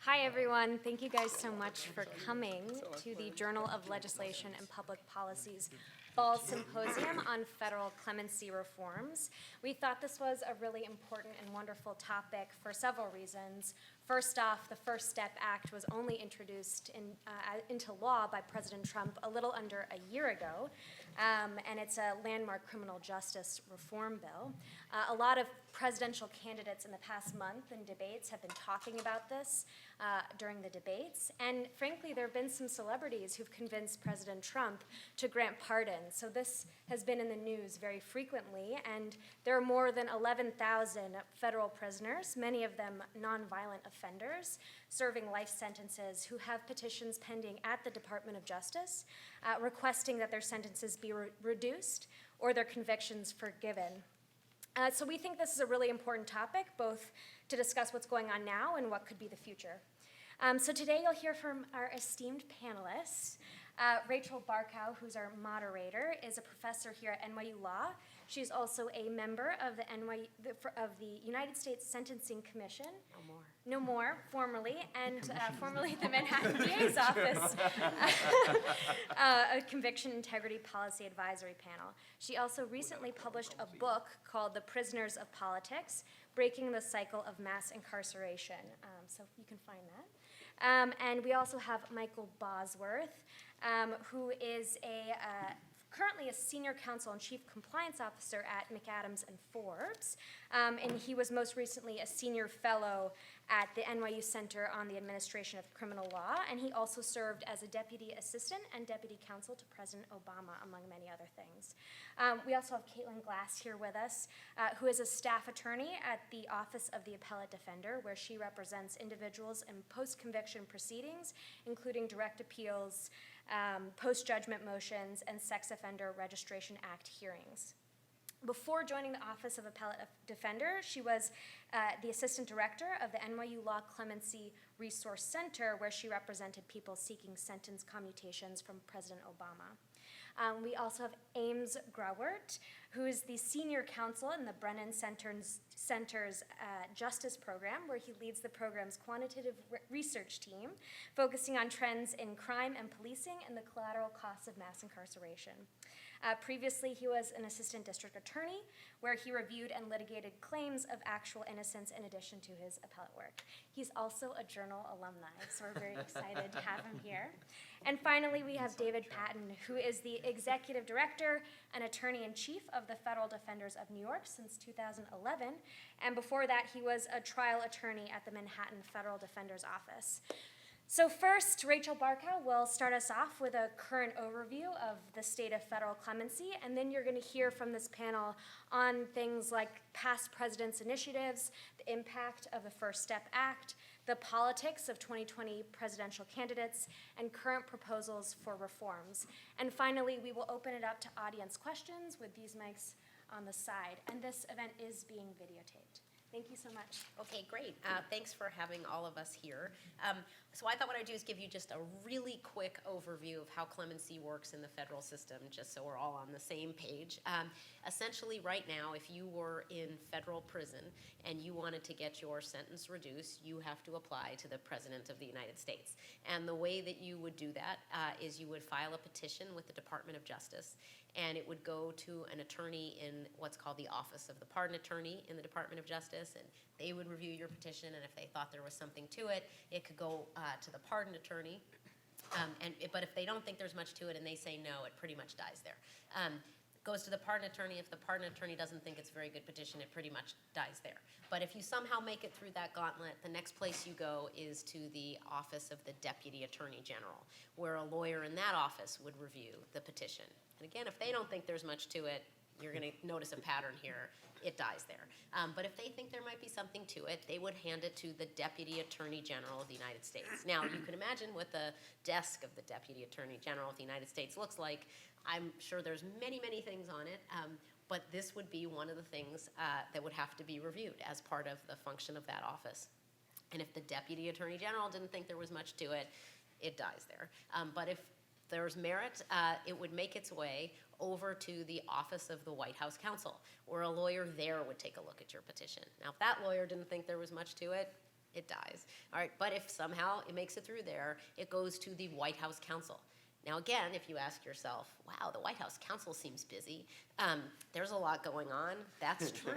Hi, everyone. Thank you guys so much for coming to the Journal of Legislation and Public Policy's Fall Symposium on Federal Clemency Reforms. We thought this was a really important and wonderful topic for several reasons. First off, the First Step Act was only introduced into law by President Trump a little under a year ago, and it's a landmark criminal justice reform bill. A lot of presidential candidates in the past month in debates have been talking about this during the debates, and frankly, there have been some celebrities who've convinced President Trump to grant pardons. So this has been in the news very frequently, and there are more than 11,000 federal prisoners, many of them nonviolent offenders, serving life sentences who have petitions pending at the Department of Justice requesting that their sentences be reduced or their convictions forgiven. So we think this is a really important topic, both to discuss what's going on now and what could be the future. So today you'll hear from our esteemed panelists. Rachel Barkow, who's our moderator, is a professor here at NYU Law. She's also a member of the United States Sentencing Commission. No more, formerly, and formerly the Manhattan DA's office, a conviction integrity policy advisory panel. She also recently published a book called The Prisoners of Politics, Breaking the Cycle of Mass Incarceration. So you can find that. And we also have Michael Bosworth, who is currently a senior counsel and chief compliance officer at McAdams and Forbes, and he was most recently a senior fellow at the NYU Center on the Administration of Criminal Law, and he also served as a deputy assistant and deputy counsel to President Obama, among many other things. We also have Caitlin Glass here with us, who is a staff attorney at the Office of the Appellate Defender, where she represents individuals in post-conviction proceedings, including direct appeals, post-judgment motions, and Sex Offender Registration Act hearings. Before joining the Office of Appellate Defender, she was the assistant director of the NYU Law Clemency Resource Center, where she represented people seeking sentence commutations from President Obama. We also have Ames Grauert, who is the senior counsel in the Brennan Center's Justice Program, where he leads the program's quantitative research team, focusing on trends in crime and policing and the collateral costs of mass incarceration. Previously, he was an assistant district attorney, where he reviewed and litigated claims of actual innocence in addition to his appellate work. He's also a Journal alumni, so we're very excited to have him here. And finally, we have David Patton, who is the executive director and attorney-in-chief of the Federal Defenders of New York since 2011, and before that, he was a trial attorney at the Manhattan Federal Defender's Office. So first, Rachel Barkow will start us off with a current overview of the state of federal clemency, and then you're going to hear from this panel on things like past presidents' initiatives, the impact of the First Step Act, the politics of 2020 presidential candidates, and current proposals for reforms. And finally, we will open it up to audience questions with these mics on the side. And this event is being videotaped. Thank you so much. Okay, great. Thanks for having all of us here. So I thought what I'd do is give you just a really quick overview of how clemency works in the federal system, just so we're all on the same page. Essentially, right now, if you were in federal prison and you wanted to get your sentence reduced, you have to apply to the President of the United States. And the way that you would do that is you would file a petition with the Department of Justice, and it would go to an attorney in what's called the Office of the Pardon Attorney in the Department of Justice, and they would review your petition, and if they thought there was something to it, it could go to the pardon attorney. But if they don't think there's much to it and they say no, it pretty much dies there. Goes to the pardon attorney. If the pardon attorney doesn't think it's a very good petition, it pretty much dies there. But if you somehow make it through that gauntlet, the next place you go is to the Office of the Deputy Attorney General, where a lawyer in that office would review the petition. And again, if they don't think there's much to it, you're going to notice a pattern here. It dies there. But if they think there might be something to it, they would hand it to the Deputy Attorney General of the United States. Now, you can imagine what the desk of the Deputy Attorney General of the United States looks like. I'm sure there's many, many things on it, but this would be one of the things that would have to be reviewed as part of the function of that office. And if the Deputy Attorney General didn't think there was much to it, it dies there. But if there's merit, it would make its way over to the Office of the White House Counsel, where a lawyer there would take a look at your petition. Now, if that lawyer didn't think there was much to it, it dies. All right, but if somehow it makes it through there, it goes to the White House counsel. Now, again, if you ask yourself, wow, the White House counsel seems busy, there's a lot going on. That's true.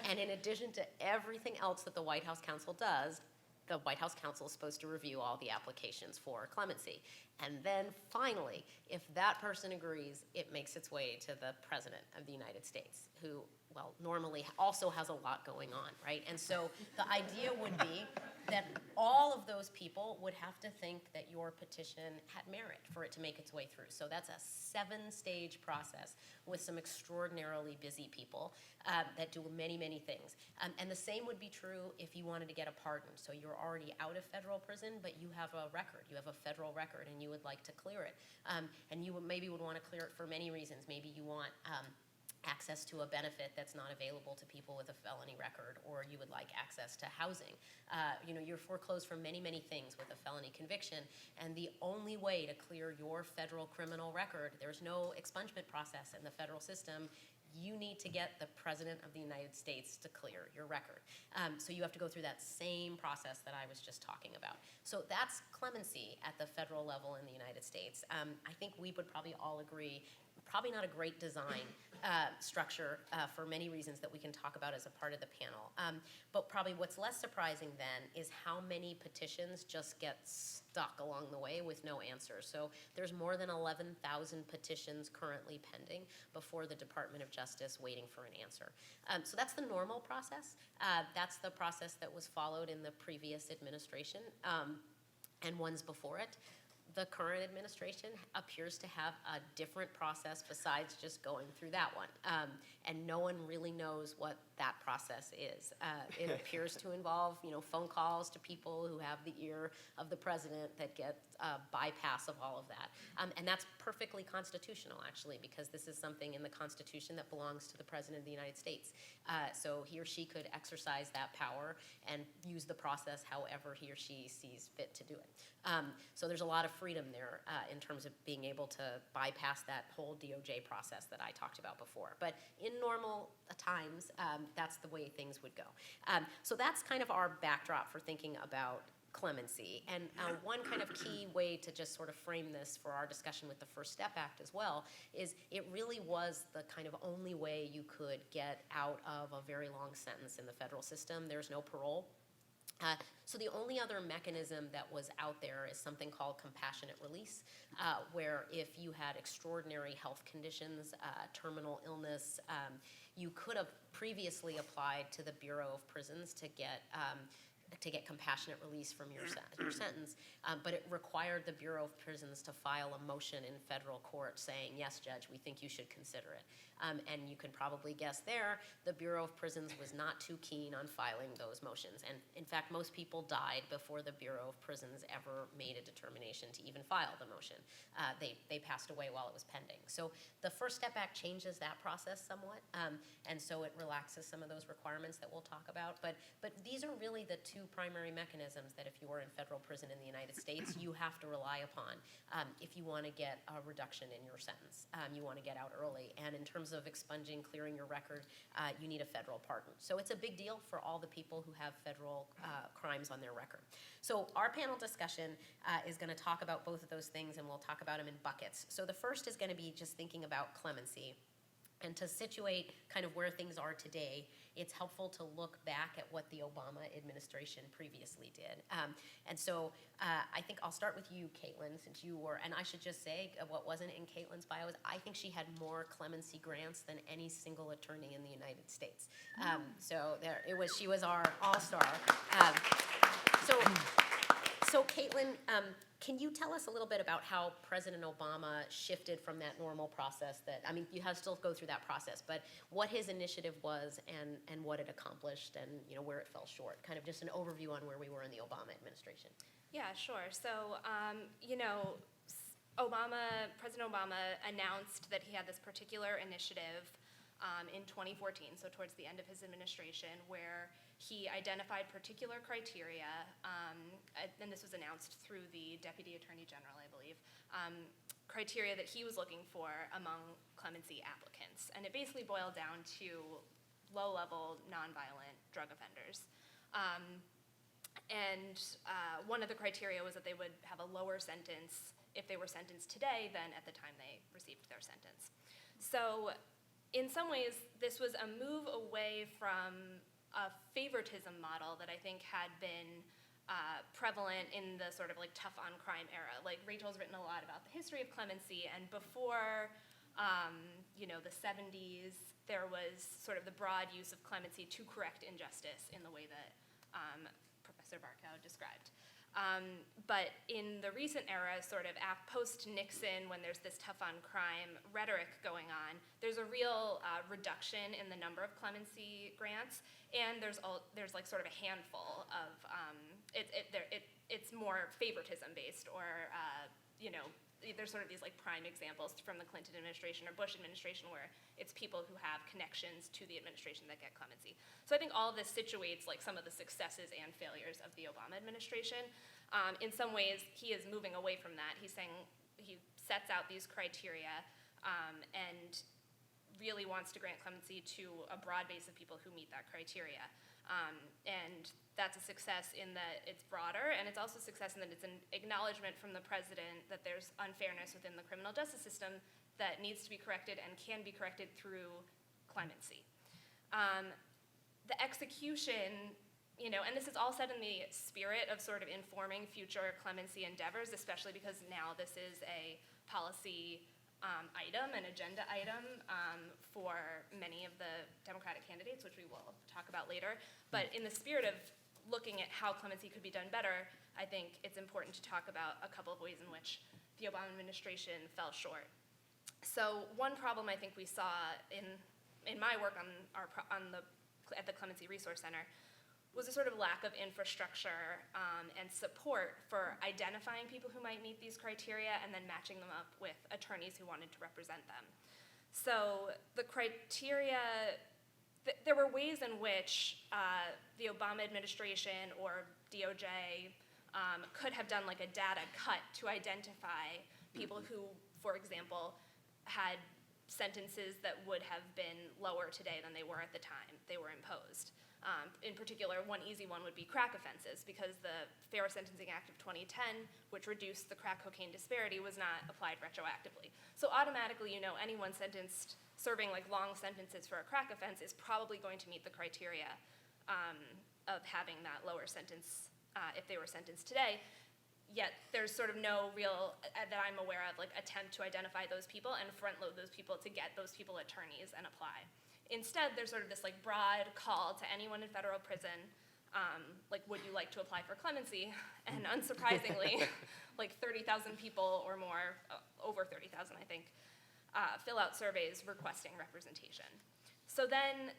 And in addition to everything else that the White House counsel does, the White House counsel is supposed to review all the applications for clemency. And then finally, if that person agrees, it makes its way to the President of the United States, who, well, normally also has a lot going on, right? And so the idea would be that all of those people would have to think that your petition had merit for it to make its way through. So that's a 7-stage process with some extraordinarily busy people that do many, many things. And the same would be true if you wanted to get a pardon. So you're already out of federal prison, but you have a record. You have a federal record, and you would like to clear it. And you maybe would want to clear it for many reasons. Maybe you want access to a benefit that's not available to people with a felony record, or you would like access to housing. You're foreclosed from many, many things with a felony conviction, and the only way to clear your federal criminal record, there's no expungement process in the federal system. You need to get the President of the United States to clear your record. So you have to go through that same process that I was just talking about. So that's clemency at the federal level in the United States. I think we would probably all agree, probably not a great design structure for many reasons that we can talk about as a part of the panel. But probably what's less surprising then is how many petitions just get stuck along the way with no answer. So there's more than 11,000 petitions currently pending before the Department of Justice waiting for an answer. So that's the normal process. That's the process that was followed in the previous administration and ones before it. The current administration appears to have a different process besides just going through that one. And no one really knows what that process is. It appears to involve, phone calls to people who have the ear of the president that get a bypass of all of that. And that's perfectly constitutional, actually, because this is something in the Constitution that belongs to the President of the United States. So he or she could exercise that power and use the process however he or she sees fit to do it. So there's a lot of freedom there in terms of being able to bypass that whole DOJ process that I talked about before. But in normal times, that's the way things would go. So that's kind of our backdrop for thinking about clemency. And one kind of key way to just sort of frame this for our discussion with the First Step Act as well is it really was the kind of only way you could get out of a very long sentence in the federal system. There's no parole. So the only other mechanism that was out there is something called compassionate release, where if you had extraordinary health conditions, terminal illness, you could have previously applied to the Bureau of Prisons to get compassionate release from your sentence, but it required the Bureau of Prisons to file a motion in federal court saying, yes, Judge, we think you should consider it. And you can probably guess there, the Bureau of Prisons was not too keen on filing those motions. And in fact, most people died before the Bureau of Prisons ever made a determination to even file the motion. They passed away while it was pending. So the First Step Act changes that process somewhat, and so it relaxes some of those requirements that we'll talk about. But these are really the two primary mechanisms that if you are in federal prison in the United States, you have to rely upon if you want to get a reduction in your sentence. You want to get out early. And in terms of expunging, clearing your record, you need a federal pardon. So it's a big deal for all the people who have federal crimes on their record. So our panel discussion is going to talk about both of those things, and we'll talk about them in buckets. So the first is going to be just thinking about clemency. And to situate kind of where things are today, it's helpful to look back at what the Obama administration previously did. And so I think I'll start with you, Caitlin, since you were, and I should just say what wasn't in Caitlin's bio is I think she had more clemency grants than any single attorney in the United States. So she was our all-star. So Caitlin, can you tell us a little bit about how President Obama shifted from that normal process you have to still go through that process, but what his initiative was and what it accomplished and where it fell short? Kind of just an overview on where we were in the Obama administration. Yeah, sure. So, President Obama announced that he had this particular initiative in 2014, so towards the end of his administration, where he identified particular criteria, and this was announced through the Deputy Attorney General, I believe, criteria that he was looking for among clemency applicants. And it basically boiled down to low-level, nonviolent drug offenders. And one of the criteria was that they would have a lower sentence if they were sentenced today than at the time they received their sentence. So in some ways, this was a move away from a favoritism model that I think had been prevalent in the sort of like tough on crime era. Like Rachel's written a lot about the history of clemency, and before the 70s, there was sort of the broad use of clemency to correct injustice in the way that Professor Barkow described. But in the recent era, sort of post-Nixon, when there's this tough on crime rhetoric going on, there's a real reduction in the number of clemency grants, and there's like sort of a handful of, it's more favoritism based, or there's sort of these like prime examples from the Clinton administration or Bush administration where it's people who have connections to the administration that get clemency. So I think all of this situates like some of the successes and failures of the Obama administration. In some ways, he is moving away from that. He's saying he sets out these criteria and really wants to grant clemency to a broad base of people who meet that criteria. And that's a success in that it's broader, and it's also a success in that it's an acknowledgement from the president that there's unfairness within the criminal justice system that needs to be corrected and can be corrected through clemency. The execution, and this is all said in the spirit of sort of informing future clemency endeavors, especially because now this is a policy item, an agenda item for many of the Democratic candidates, which we will talk about later. But in the spirit of looking at how clemency could be done better, I think it's important to talk about a couple of ways in which the Obama administration fell short. So one problem I think we saw in my work at the Clemency Resource Center was a sort of lack of infrastructure and support for identifying people who might meet these criteria and then matching them up with attorneys who wanted to represent them. So the criteria, there were ways in which the Obama administration or DOJ could have done like a data cut to identify people who, for example, had sentences that would have been lower today than they were at the time they were imposed. In particular, one easy one would be crack offenses, because the Fair Sentencing Act of 2010, which reduced the crack cocaine disparity, was not applied retroactively. So automatically, anyone sentenced serving like long sentences for a crack offense is probably going to meet the criteria of having that lower sentence if they were sentenced today. Yet there's sort of no real, that I'm aware of, like attempt to identify those people and front load those people to get those people attorneys and apply. Instead, there's sort of this like broad call to anyone in federal prison, like, would you like to apply for clemency? And unsurprisingly, like 30,000 people or more, over 30,000 I think, fill out surveys requesting representation. So then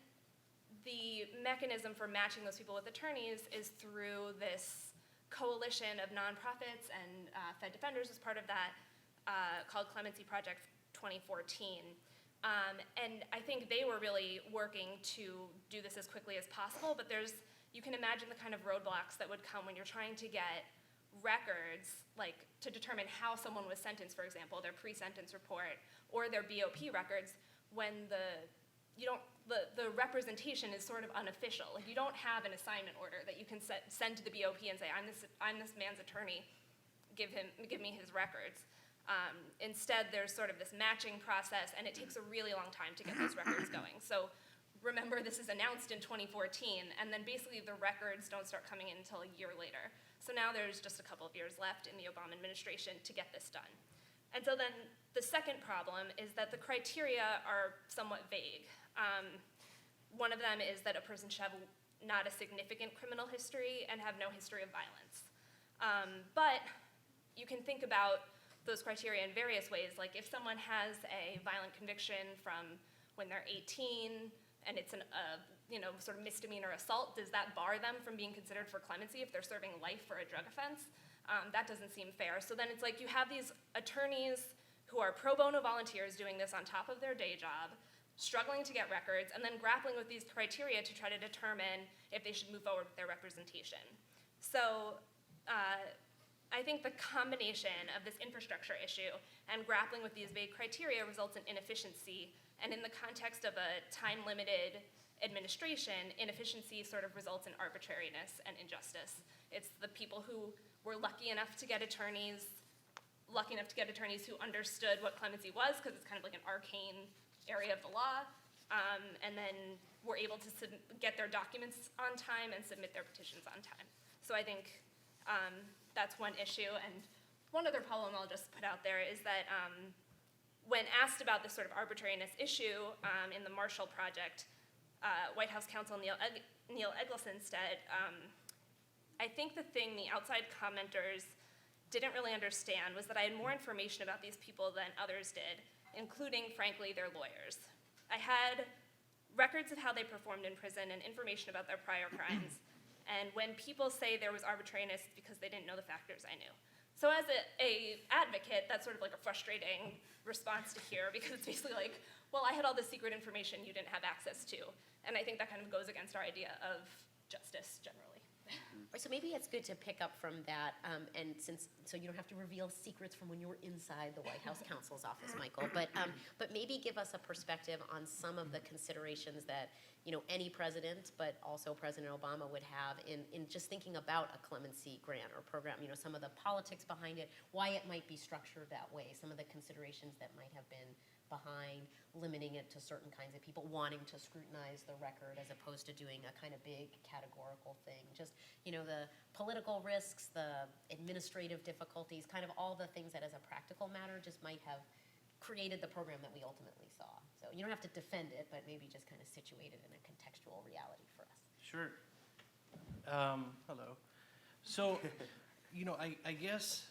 the mechanism for matching those people with attorneys is through this coalition of nonprofits, and Fed Defenders was part of that, called Clemency Project 2014. And I think they were really working to do this as quickly as possible, but you can imagine the kind of roadblocks that would come when you're trying to get records, like to determine how someone was sentenced, for example, their pre-sentence report or their BOP records, when the representation is sort of unofficial. Like you don't have an assignment order that you can send to the BOP and say, I'm this man's attorney, give me his records. Instead, there's sort of this matching process, and it takes a really long time to get those records going. So remember, this is announced in 2014, and then basically the records don't start coming in until a year later. So now there's just a couple of years left in the Obama administration to get this done. And so then the second problem is that the criteria are somewhat vague. One of them is that a person should have not a significant criminal history and have no history of violence. But you can think about those criteria in various ways. Like if someone has a violent conviction from when they're 18 and it's sort of misdemeanor assault, does that bar them from being considered for clemency if they're serving life for a drug offense? That doesn't seem fair. So then it's like you have these attorneys who are pro bono volunteers doing this on top of their day job, struggling to get records, and then grappling with these criteria to try to determine if they should move forward with their representation. So I think the combination of this infrastructure issue and grappling with these vague criteria results in inefficiency. And in the context of a time-limited administration, inefficiency sort of results in arbitrariness and injustice. It's the people who were lucky enough to get attorneys who understood what clemency was, because it's kind of like an arcane area of the law, and then were able to get their documents on time and submit their petitions on time. So I think that's one issue. And one other problem I'll just put out there is that when asked about this sort of arbitrariness issue in the Marshall Project, White House counsel Neil Eggleston said, I think the thing the outside commenters didn't really understand was that I had more information about these people than others did, including, frankly, their lawyers. I had records of how they performed in prison and information about their prior crimes. And when people say there was arbitrariness, it's because they didn't know the factors I knew. So as a advocate, that's sort of like a frustrating response to hear, because it's basically like, well, I had all this secret information you didn't have access to. And I think that kind of goes against our idea of justice generally. Right, so maybe it's good to pick up from that, and so you don't have to reveal secrets from when you were inside the White House counsel's office, Michael. But maybe give us a perspective on some of the considerations that any president, but also President Obama would have in just thinking about a clemency grant or program. Some of the politics behind it, why it might be structured that way, some of the considerations that might have been behind limiting it to certain kinds of people, wanting to scrutinize the record as opposed to doing a kind of big categorical thing. Just, the political risks, the administrative difficulties, kind of all the things that as a practical matter just might have created the program that we ultimately saw. So you don't have to defend it, but maybe just kind of situate it in a contextual reality for us. Sure. Hello. So, I guess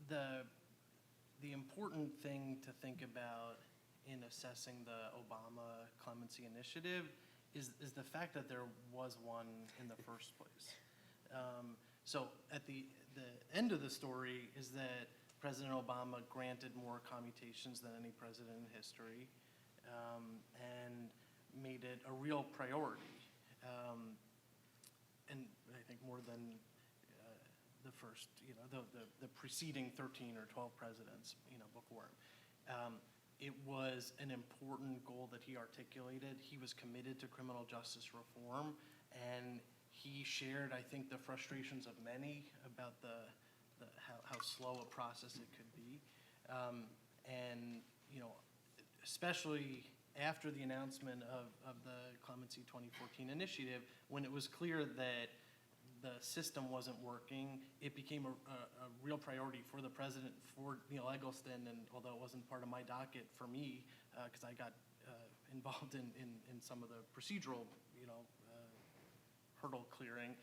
the important thing to think about in assessing the Obama clemency initiative is the fact that there was one in the first place. So at the end of the story is that President Obama granted more commutations than any president in history, and made it a real priority. And I think more than the first, the preceding 13 or 12 presidents, before him. It was an important goal that he articulated. He was committed to criminal justice reform, and he shared, I think, the frustrations of many about how slow a process it could be. And, especially after the announcement of the Clemency 2014 initiative, when it was clear that the system wasn't working, it became a real priority for the president, for Neil Eggleston, and although it wasn't part of my docket, for me, because I got involved in some of the procedural, hurdle clearing,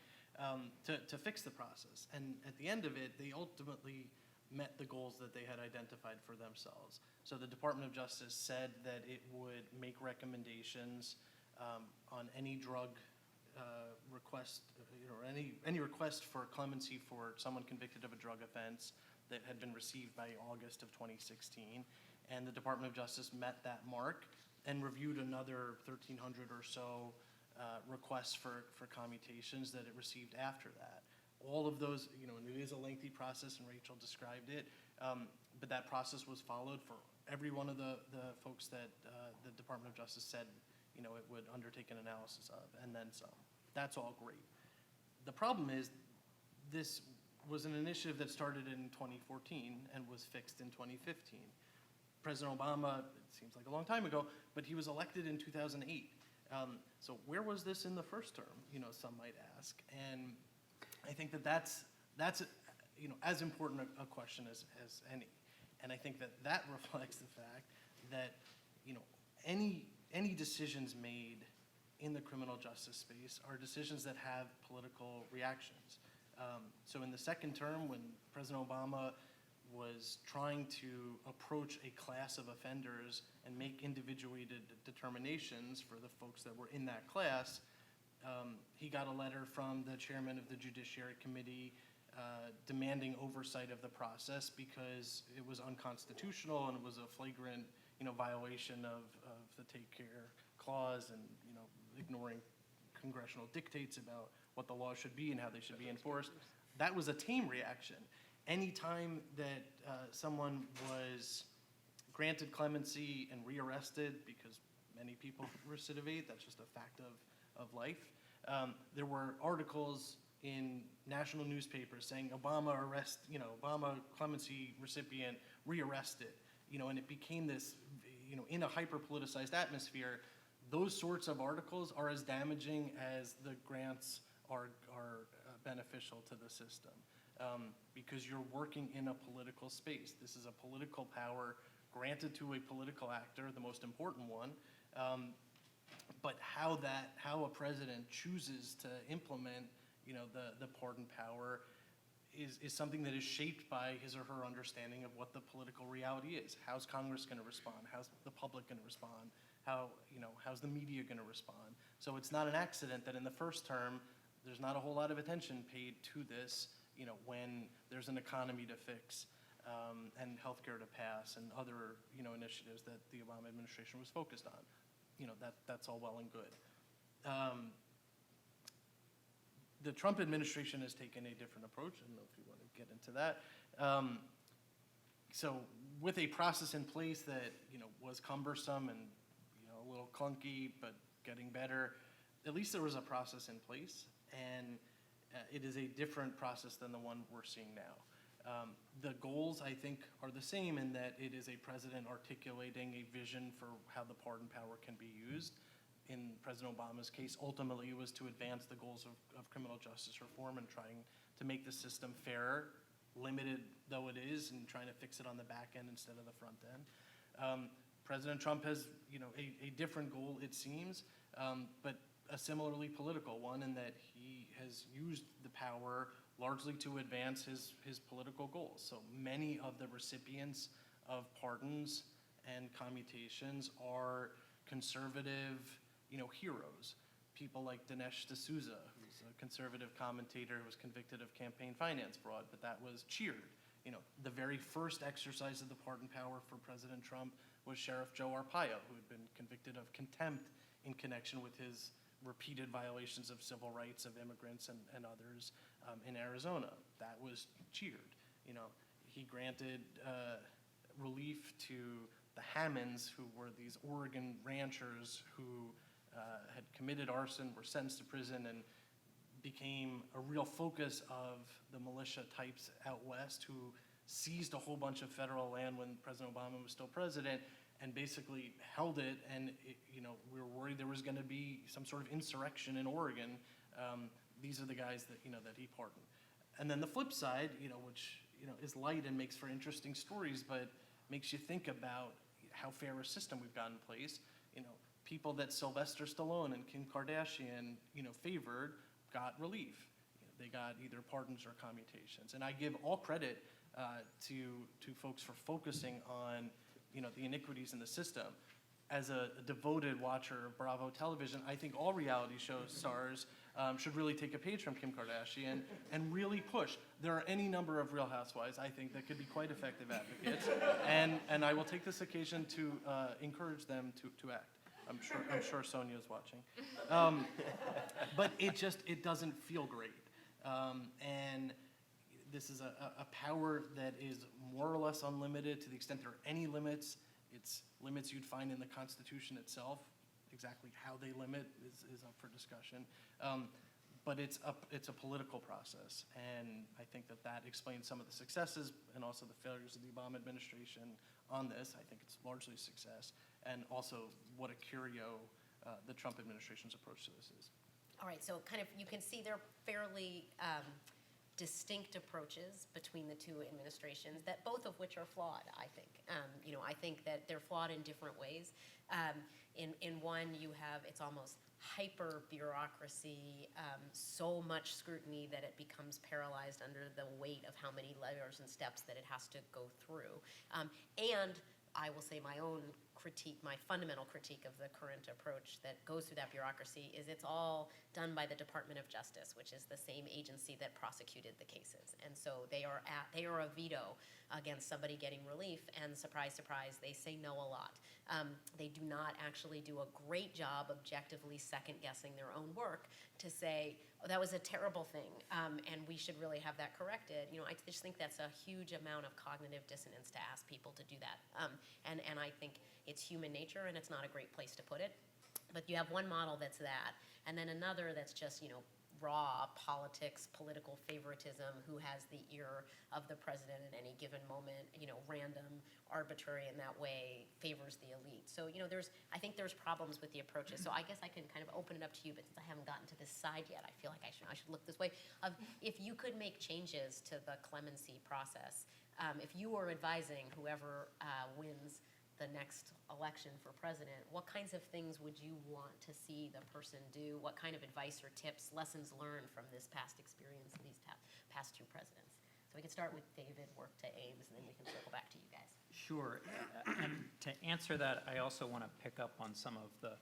to fix the process. And at the end of it, they ultimately met the goals that they had identified for themselves. So the Department of Justice said that it would make recommendations on any drug request, or any request for clemency for someone convicted of a drug offense that had been received by August of 2016. And the Department of Justice met that mark and reviewed another 1,300 or so requests for commutations that it received after that. All of those, and it is a lengthy process, and Rachel described it, but that process was followed for every one of the folks that the Department of Justice said it would undertake an analysis of, and then some. That's all great. The problem is, this was an initiative that started in 2014 and was fixed in 2015. President Obama, it seems like a long time ago, but he was elected in 2008. So where was this in the first term, some might ask. And I think that's as important a question as any. And I think that reflects the fact that, any decisions made in the criminal justice space are decisions that have political reactions. So in the second term, when President Obama was trying to approach a class of offenders and make individuated determinations for the folks that were in that class, he got a letter from the chairman of the Judiciary Committee demanding oversight of the process because it was unconstitutional and it was a flagrant, violation of the Take Care Clause and, ignoring congressional dictates about what the law should be and how they should be enforced. That was a tame reaction. Anytime that someone was granted clemency and rearrested, because many people recidivate, that's just a fact of life, There were articles in national newspapers saying Obama Obama clemency recipient rearrested, and it became this, in a hyper-politicized atmosphere. Those sorts of articles are as damaging as the grants are beneficial to the system, because you're working in a political space. This is a political power granted to a political actor, the most important one. But how a president chooses to implement, the pardon power is something that is shaped by his or her understanding of what the political reality is. How's Congress going to respond? How's the public going to respond? How's the media going to respond? So it's not an accident that in the first term, there's not a whole lot of attention paid to this, when there's an economy to fix, and healthcare to pass, and other, initiatives that the Obama administration was focused on. That's all well and good. The Trump administration has taken a different approach. I don't know if you want to get into that. So with a process in place that, was cumbersome and, a little clunky, but getting better, at least there was a process in place, and it is a different process than the one we're seeing now. The goals, I think, are the same in that it is a president articulating a vision for how the pardon power can be used. In President Obama's case, ultimately it was to advance the goals of criminal justice reform and trying to make the system fairer, limited though it is, and trying to fix it on the back end instead of the front end. President Trump has, a different goal, it seems, but a similarly political one, in that he has used the power largely to advance his political goals. So many of the recipients of pardons and commutations are conservative, heroes. People like Dinesh D'Souza, who's a conservative commentator who was convicted of campaign finance fraud, but that was cheered. The very first exercise of the pardon power for President Trump was Sheriff Joe Arpaio, who had been convicted of contempt in connection with his repeated violations of civil rights of immigrants and others in Arizona. That was cheered. He granted relief to the Hammonds, who were these Oregon ranchers who had committed arson, were sentenced to prison, and became a real focus of the militia types out west, who seized a whole bunch of federal land when President Obama was still president, and basically held it. And we were worried there was going to be some sort of insurrection in Oregon. These are the guys that that he pardoned. And then the flip side, which is light and makes for interesting stories, but makes you think about how fair a system we've got in place. People that Sylvester Stallone and Kim Kardashian favored got relief. They got either pardons or commutations. And I give all credit to folks for focusing on the iniquities in the system. As a devoted watcher of Bravo television, I think all reality show stars should really take a page from Kim Kardashian and really push. There are any number of Real Housewives, I think, that could be quite effective advocates, and I will take this occasion to encourage them to act. I'm sure Sonia's watching, but it doesn't feel great, and this is a power that is more or less unlimited to the extent there are any limits. It's limits you'd find in the Constitution itself. Exactly how they limit is up for discussion. But it's a political process, and I think that explains some of the successes and also the failures of the Obama administration on this. I think it's largely a success, and also what a curio the Trump administration's approach to this is. All right, so kind of you can see they're fairly distinct approaches between the two administrations, that both of which are flawed, I think. I think that they're flawed in different ways. In one, it's almost hyper bureaucracy, so much scrutiny that it becomes paralyzed under the weight of how many layers and steps that it has to go through. And I will say my own critique, my fundamental critique of the current approach that goes through that bureaucracy is it's all done by the Department of Justice, which is the same agency that prosecuted the cases. And so they are a veto against somebody getting relief, and surprise, surprise, they say no a lot. They do not actually do a great job objectively second-guessing their own work to say, oh, that was a terrible thing, and we should really have that corrected. I just think that's a huge amount of cognitive dissonance to ask people to do that. And I think it's human nature, and it's not a great place to put it. But you have one model that's that, and then another that's just, raw politics, political favoritism, who has the ear of the president at any given moment, random, arbitrary in that way, favors the elite. So, I think there's problems with the approaches. So I guess I can kind of open it up to you, but since I haven't gotten to this side yet, I feel like I should look this way. If you could make changes to the clemency process, if you were advising whoever wins the next election for president, what kinds of things would you want to see the person do? What kind of advice or tips, lessons learned from this past experience, these past two presidents? So we can start with David, work to Ames, and then we can circle back to you guys. Sure. And to answer that, I also want to pick up on some of the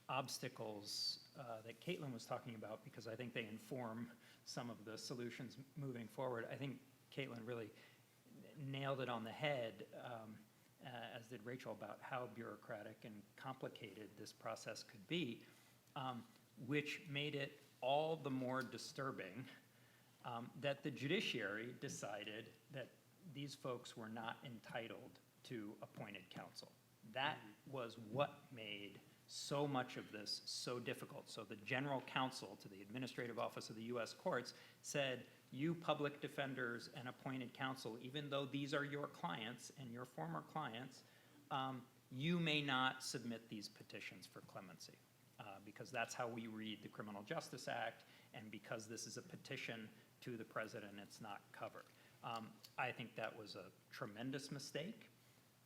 obstacles that Caitlin was talking about, because I think they inform some of the solutions moving forward. I think Caitlin really nailed it on the head, as did Rachel, about how bureaucratic and complicated this process could be, which made it all the more disturbing that the judiciary decided that these folks were not entitled to appointed counsel. That was what made so much of this so difficult. So the general counsel to the Administrative Office of the U.S. Courts said, you public defenders and appointed counsel, even though these are your clients and your former clients, you may not submit these petitions for clemency, because that's how we read the Criminal Justice Act, and because this is a petition to the president, it's not covered. I think that was a tremendous mistake.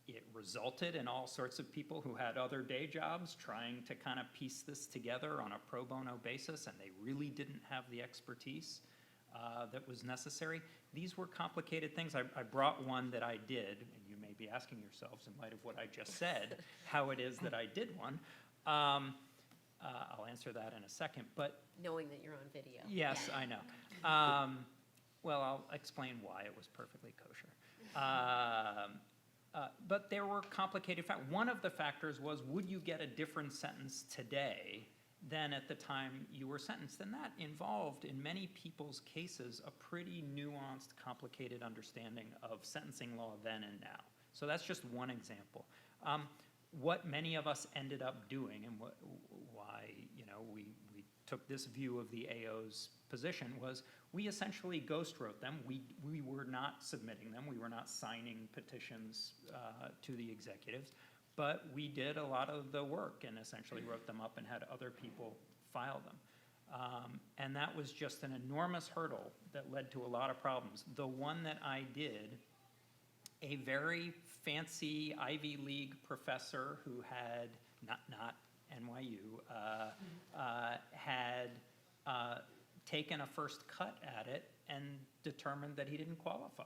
It resulted in all sorts of people who had other day jobs trying to kind of piece this together on a pro bono basis, and they really didn't have the expertise that was necessary. These were complicated things. I brought one that I did, and you may be asking yourselves, in light of what I just said, how it is that I did one. I'll answer that in a second, but Knowing that you're on video. yes, I know. Well, I'll explain why it was perfectly kosher. But there were complicated factors. One of the factors was, would you get a different sentence today than at the time you were sentenced? And that involved, in many people's cases, a pretty nuanced, complicated understanding of sentencing law then and now. So that's just one example. What many of us ended up doing, and why we took this view of the AO's position, was we essentially ghost wrote them. We were not submitting them. We were not signing petitions to the executives. But we did a lot of the work and essentially wrote them up and had other people file them. And that was just an enormous hurdle that led to a lot of problems. The one that I did, a very fancy Ivy League professor who had, not NYU, had taken a first cut at it and determined that he didn't qualify.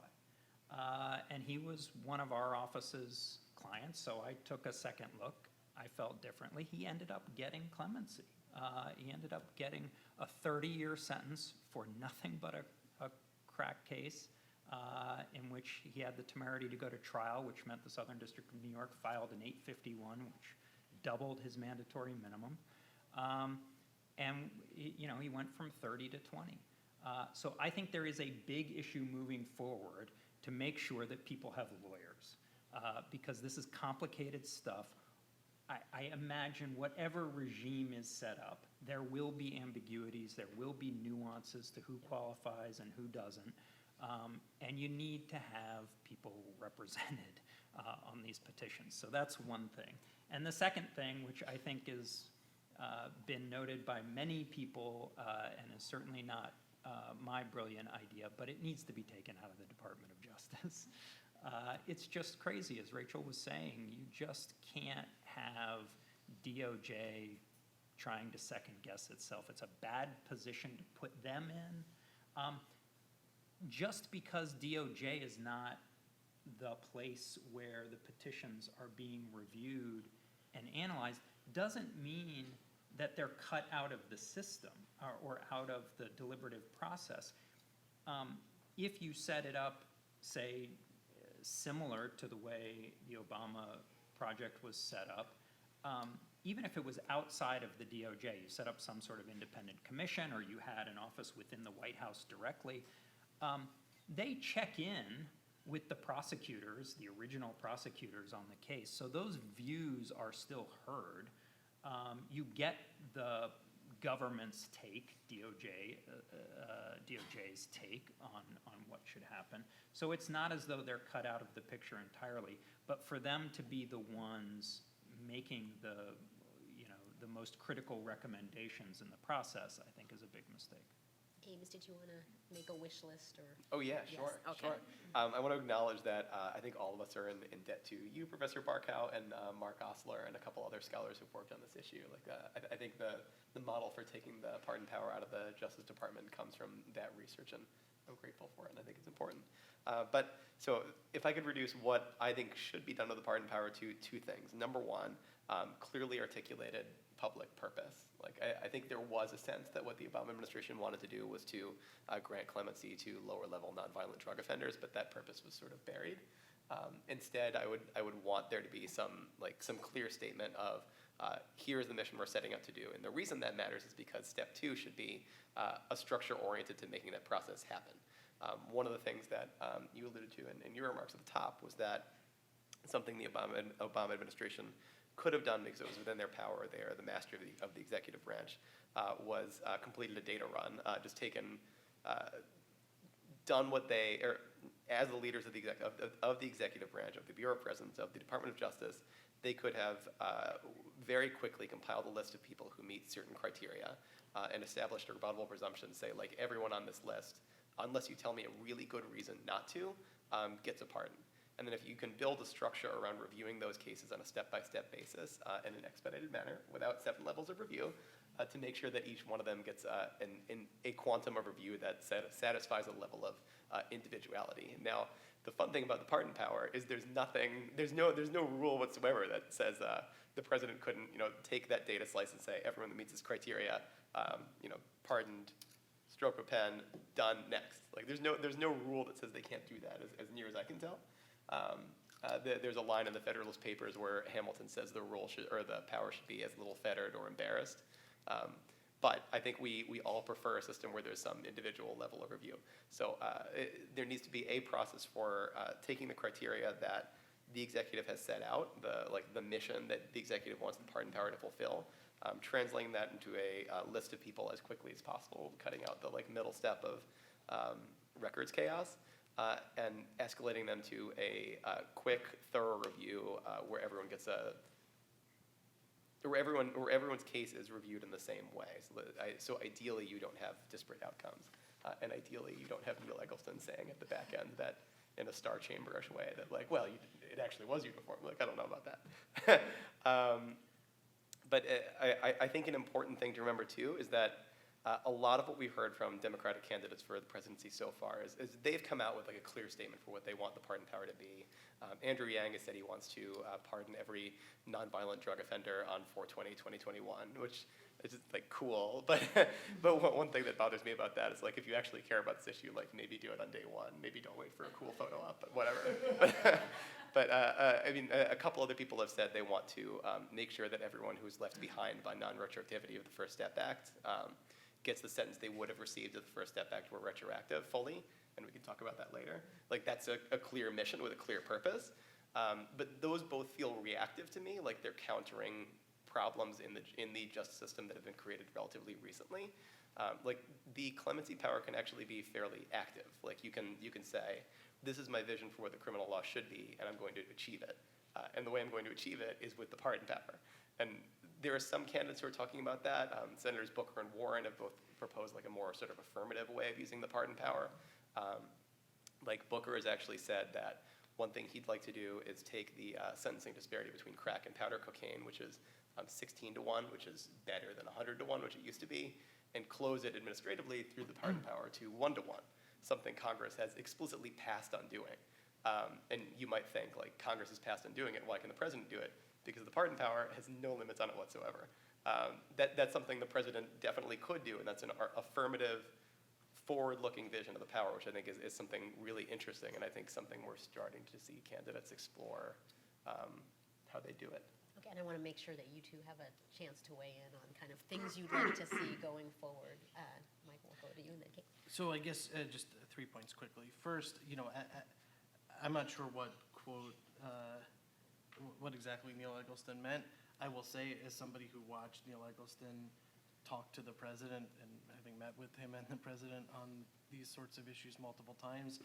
And he was one of our office's clients, so I took a second look. I felt differently. He ended up getting clemency. He ended up getting a 30-year sentence for nothing but a crack case, in which he had the temerity to go to trial, which meant the Southern District of New York filed an 851, which doubled his mandatory minimum. And he went from 30 to 20. So I think there is a big issue moving forward to make sure that people have lawyers, because this is complicated stuff. I imagine whatever regime is set up, there will be ambiguities, there will be nuances to who qualifies and who doesn't, and you need to have people represented on these petitions. So that's one thing. And the second thing, which I think is been noted by many people, and is certainly not my brilliant idea, but it needs to be taken out of the Department of Justice. It's just crazy, as Rachel was saying. You just can't have DOJ trying to second guess itself. It's a bad position to put them in. Just because DOJ is not the place where the petitions are being reviewed and analyzed doesn't mean that they're cut out of the system or out of the deliberative process. If you set it up, say, similar to the way the Obama project was set up, even if it was outside of the DOJ, you set up some sort of independent commission or you had an office within the White House directly, they check in with the prosecutors, the original prosecutors on the case. So those views are still heard. You get the government's take, DOJ's take on what should happen. So it's not as though they're cut out of the picture entirely, but for them to be the ones making the most critical recommendations in the process, I think is a big mistake. Ames, did you want to make a wish list or? Oh, yeah, Yes, sure, okay. sure. I want to acknowledge that I think all of us are in debt to you, Professor Barkow, and Mark Osler, and a couple other scholars who've worked on this issue. Like, I think the model for taking the pardon power out of the Justice Department comes from that research, and I'm grateful for it, and I think it's important. So if I could reduce what I think should be done with the pardon power to two things. Number one, clearly articulated public purpose. Like, I think there was a sense that what the Obama administration wanted to do was to grant clemency to lower-level nonviolent drug offenders, but that purpose was sort of buried. Instead, I would want there to be some clear statement of here's the mission we're setting out to do, and the reason that matters is because step 2 should be a structure oriented to making that process happen. One of the things that you alluded to in your remarks at the top was that something the Obama administration could have done because it was within their power, they are the master of the executive branch, was completed a data run, just done what they, or as the leaders of the executive branch, of the Bureau of Prisons, of the Department of Justice, they could have very quickly compiled a list of people who meet certain criteria and established a rebuttable presumption, say, like, everyone on this list, unless you tell me a really good reason not to, gets a pardon. And then if you can build a structure around reviewing those cases on a step-by-step basis in an expedited manner without 7 levels of review to make sure that each one of them gets a quantum of review that satisfies a level of individuality. Now, the fun thing about the pardon power is there's no rule whatsoever that says the president couldn't take that data slice and say everyone that meets this criteria pardoned, stroke of a pen, done, next. Like, there's no rule that says they can't do that as near as I can tell. There's a line in the Federalist Papers where Hamilton says the power should be as little fettered or embarrassed. But I think we all prefer a system where there's some individual level of review. So there needs to be a process for taking the criteria that the executive has set out, the mission that the executive wants the pardon power to fulfill, translating that into a list of people as quickly as possible, cutting out the middle step of records chaos. And escalating them to a quick, thorough review where everyone gets where everyone's case is reviewed in the same way. So ideally, you don't have disparate outcomes, and ideally, you don't have Neil Eggleston saying at the back end that in a Star Chamber-ish way that it actually was uniform. Like, I don't know about that. But I think an important thing to remember too is that. A lot of what we've heard from Democratic candidates for the presidency so far is they've come out with a clear statement for what they want the pardon power to be. Andrew Yang has said he wants to pardon every nonviolent drug offender on 4/20/2021, which is just cool. But one thing that bothers me about that is if you actually care about this issue, maybe do it on day one. Maybe don't wait for a cool photo op, but whatever. But a couple other people have said they want to make sure that everyone who's left behind by non-retroactivity of the First Step Act gets the sentence they would have received if the First Step Act were retroactive fully, and we can talk about that later. That's a clear mission with a clear purpose. But those both feel reactive to me, like they're countering problems in the justice system that have been created relatively recently. The clemency power can actually be fairly active. You can say, this is my vision for what the criminal law should be, and I'm going to achieve it. And the way I'm going to achieve it is with the pardon power. And there are some candidates who are talking about that. Senators Booker and Warren have both proposed a more sort of affirmative way of using the pardon power. Booker has actually said that one thing he'd like to do is take the sentencing disparity between crack and powder cocaine, which is 16-1, which is better than 100-1, which it used to be, and close it administratively through the pardon power to 1-1, something Congress has explicitly passed on doing. And you might think, Congress has passed on doing it, why can the president do it? Because the pardon power has no limits on it whatsoever. That's something the president definitely could do, and that's an affirmative, forward-looking vision of the power, which I think is something really interesting, and I think something we're starting to see candidates explore how they do it. Okay, and I want to make sure that you two have a chance to weigh in on kind of things you'd like to see going forward. Michael, we'll go to you and then Kate. So I guess just 3 points quickly. First, I'm not sure what quote, what exactly Neil Eggleston meant. I will say, as somebody who watched Neil Eggleston talk to the president and having met with him and the president on these sorts of issues multiple times,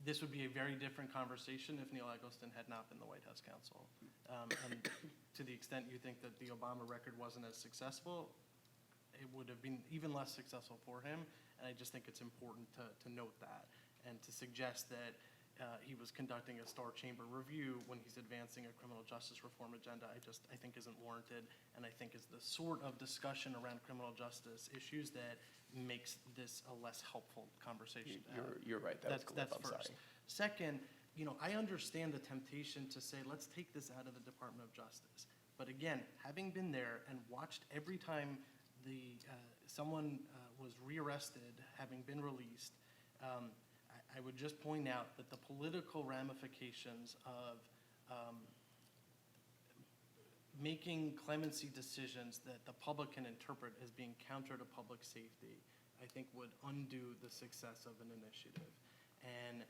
this would be a very different conversation if Neil Eggleston had not been the White House counsel. And to the extent you think that the Obama record wasn't as successful, it would have been even less successful for him. And I just think it's important to note that and to suggest that he was conducting a Star Chamber review when he's advancing a criminal justice reform agenda, I think isn't warranted, and I think is the sort of discussion around criminal justice issues that makes this a less helpful conversation to have. You're right, that was That's Cliff, I'm first. sorry. Second, I understand the temptation to say, let's take this out of the Department of Justice. But again, having been there and watched every time someone was rearrested, having been released, I would just point out that the political ramifications of making clemency decisions that the public can interpret as being counter to public safety, I think would undo the success of an initiative. And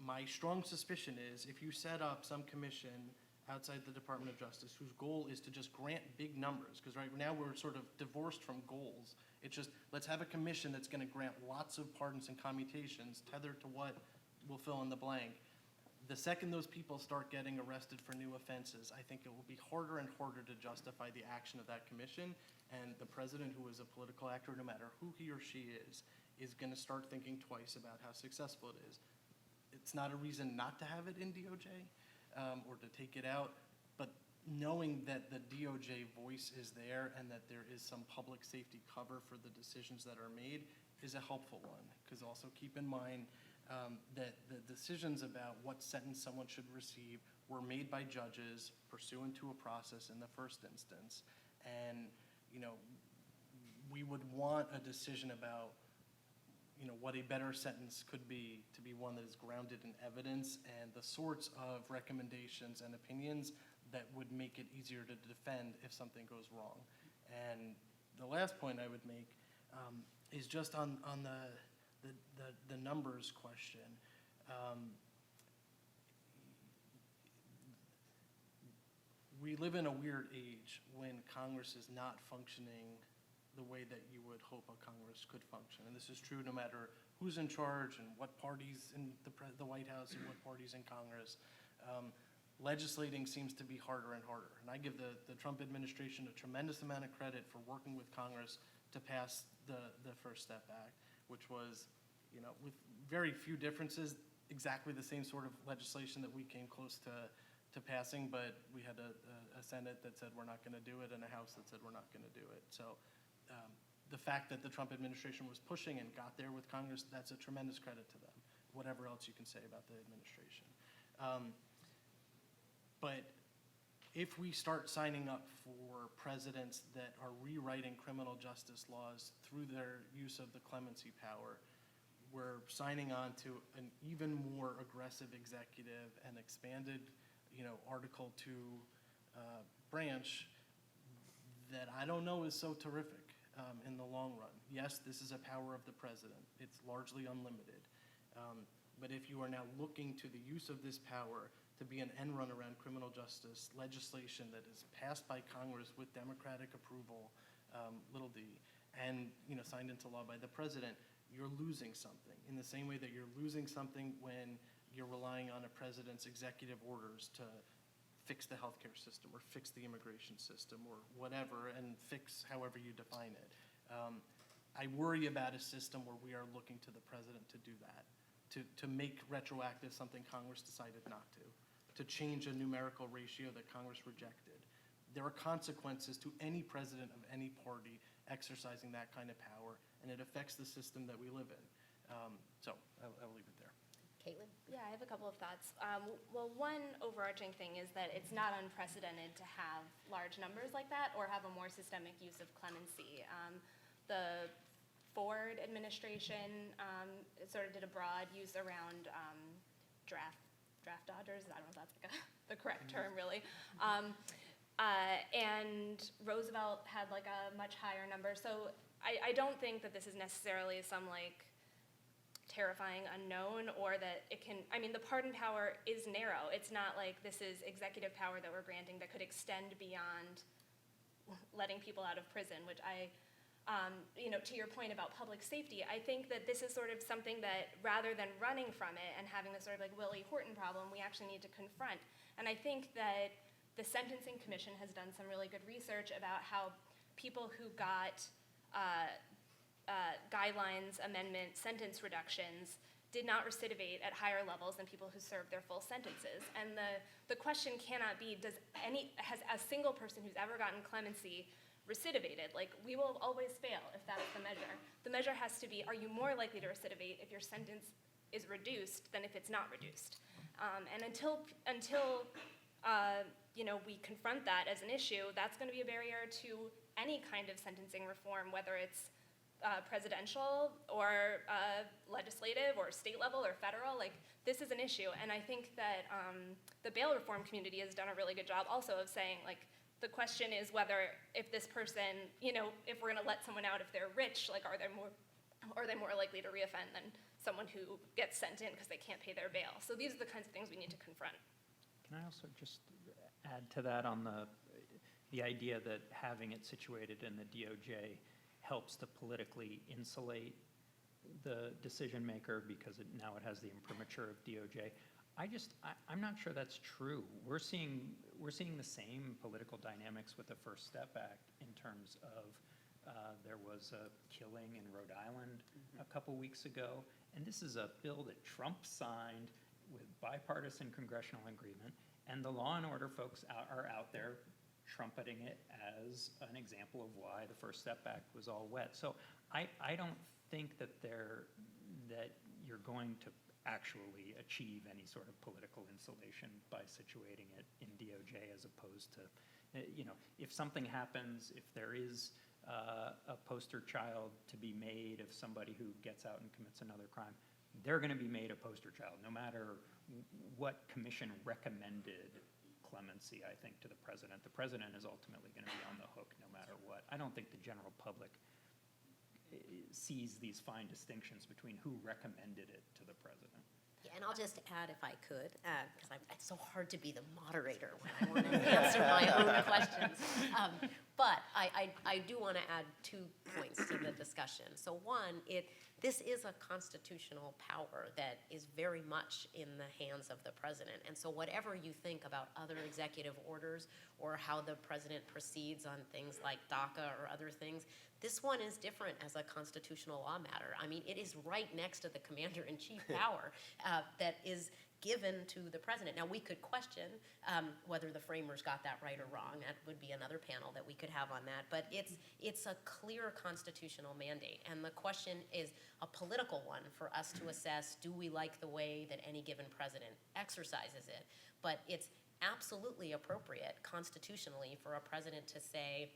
my strong suspicion is if you set up some commission outside the Department of Justice whose goal is to just grant big numbers, because right now we're sort of divorced from goals. It's just, let's have a commission that's going to grant lots of pardons and commutations tethered to what will fill in the blank. The second those people start getting arrested for new offenses, I think it will be harder and harder to justify the action of that commission. And the president, who is a political actor, no matter who he or she is going to start thinking twice about how successful it is. It's not a reason not to have it in DOJ or to take it out, but knowing that the DOJ voice is there and that there is some public safety cover for the decisions that are made is a helpful one. Because also keep in mind that the decisions about what sentence someone should receive were made by judges pursuant to a process in the first instance. And, we would want a decision about what a better sentence could be to be one that is grounded in evidence and the sorts of recommendations and opinions that would make it easier to defend if something goes wrong. And the last point I would make is just on the numbers question. We live in a weird age when Congress is not functioning the way that you would hope a Congress could function. And this is true no matter who's in charge and what parties in the White House and what parties in Congress. Legislating seems to be harder and harder. And I give the Trump administration a tremendous amount of credit for working with Congress to pass the First Step Act, which was, with very few differences, exactly the same sort of legislation that we came close to passing, but we had a Senate that said we're not going to do it and a House that said we're not going to do it. So the fact that the Trump administration was pushing and got there with Congress, that's a tremendous credit to them, whatever else you can say about the administration. But if we start signing up for presidents that are rewriting criminal justice laws through their use of the clemency power, we're signing on to an even more aggressive executive and expanded, Article 2 branch that I don't know is so terrific in the long run. Yes, this is a power of the president. It's largely unlimited. But if you are now looking to the use of this power to be an end run around criminal justice legislation that is passed by Congress with Democratic approval, little d, and signed into law by the president, you're losing something. In the same way that you're losing something when you're relying on a president's executive orders to fix the healthcare system or fix the immigration system or whatever, and fix however you define it. I worry about a system where we are looking to the president to do that, to make retroactive something Congress decided not to change a numerical ratio that Congress rejected. There are consequences to any president of any party exercising that kind of power, and it affects the system that we live in. So I'll leave it there. Caitlin? Yeah, I have a couple of thoughts. Well, one overarching thing is that it's not unprecedented to have large numbers like that or have a more systemic use of clemency. The Ford administration sort of did a broad use around draft dodgers. I don't know if that's like the correct term, really. And Roosevelt had like a much higher number. So I don't think that this is necessarily some like terrifying unknown, or that it can, I mean, the pardon power is narrow. It's not like this is executive power that we're granting that could extend beyond letting people out of prison, which to your point about public safety, I think that this is sort of something that rather than running from it and having this sort of like Willie Horton problem, we actually need to confront. And I think that the Sentencing Commission has done some really good research about how people who got guidelines, amendment, sentence reductions did not recidivate at higher levels than people who served their full sentences. And the question cannot be, has a single person who's ever gotten clemency recidivated? Like, we will always fail if that's the measure. The measure has to be, are you more likely to recidivate if your sentence is reduced than if it's not reduced? And until we confront that as an issue, that's going to be a barrier to any kind of sentencing reform, whether it's presidential or legislative or state level or federal. Like, this is an issue, and I think that the bail reform community has done a really good job also of saying, like, the question is whether if this person, if we're going to let someone out if they're rich, like, are they more likely to reoffend than someone who gets sent in because they can't pay their bail? So these are the kinds of things we need to confront. Can I also just add to that on the idea that having it situated in the DOJ helps to politically insulate the decision maker because now it has the imprimatur of DOJ. I'm not sure that's true. We're seeing the same political dynamics with the First Step Act in terms of there was a killing in Rhode Island a couple weeks ago, and this is a bill that Trump signed with bipartisan congressional agreement, and the law and order folks are out there trumpeting it as an example of why the First Step Act was all wet. So I don't think that you're going to actually achieve any sort of political insulation by situating it in DOJ as opposed to, if something happens, if there is a poster child to be made of somebody who gets out and commits another crime, they're going to be made a poster child, no matter what commission recommended clemency, I think, to the president. The president is ultimately going to be on the hook no matter what. I don't think the general public sees these fine distinctions between who recommended it to the president. Yeah, and I'll just add, if I could, because it's so hard to be the moderator when I want to answer my own questions. But I do want to add 2 points to the discussion. So one, this is a constitutional power that is very much in the hands of the president. And so whatever you think about other executive orders or how the president proceeds on things like DACA or other things, this one is different as a constitutional law matter. I mean, it is right next to the commander-in-chief power that is given to the president. Now, we could question whether the framers got that right or wrong. That would be another panel that we could have on that. But it's a clear constitutional mandate. And the question is a political one for us to assess, do we like the way that any given president exercises it? But it's absolutely appropriate constitutionally for a president to say,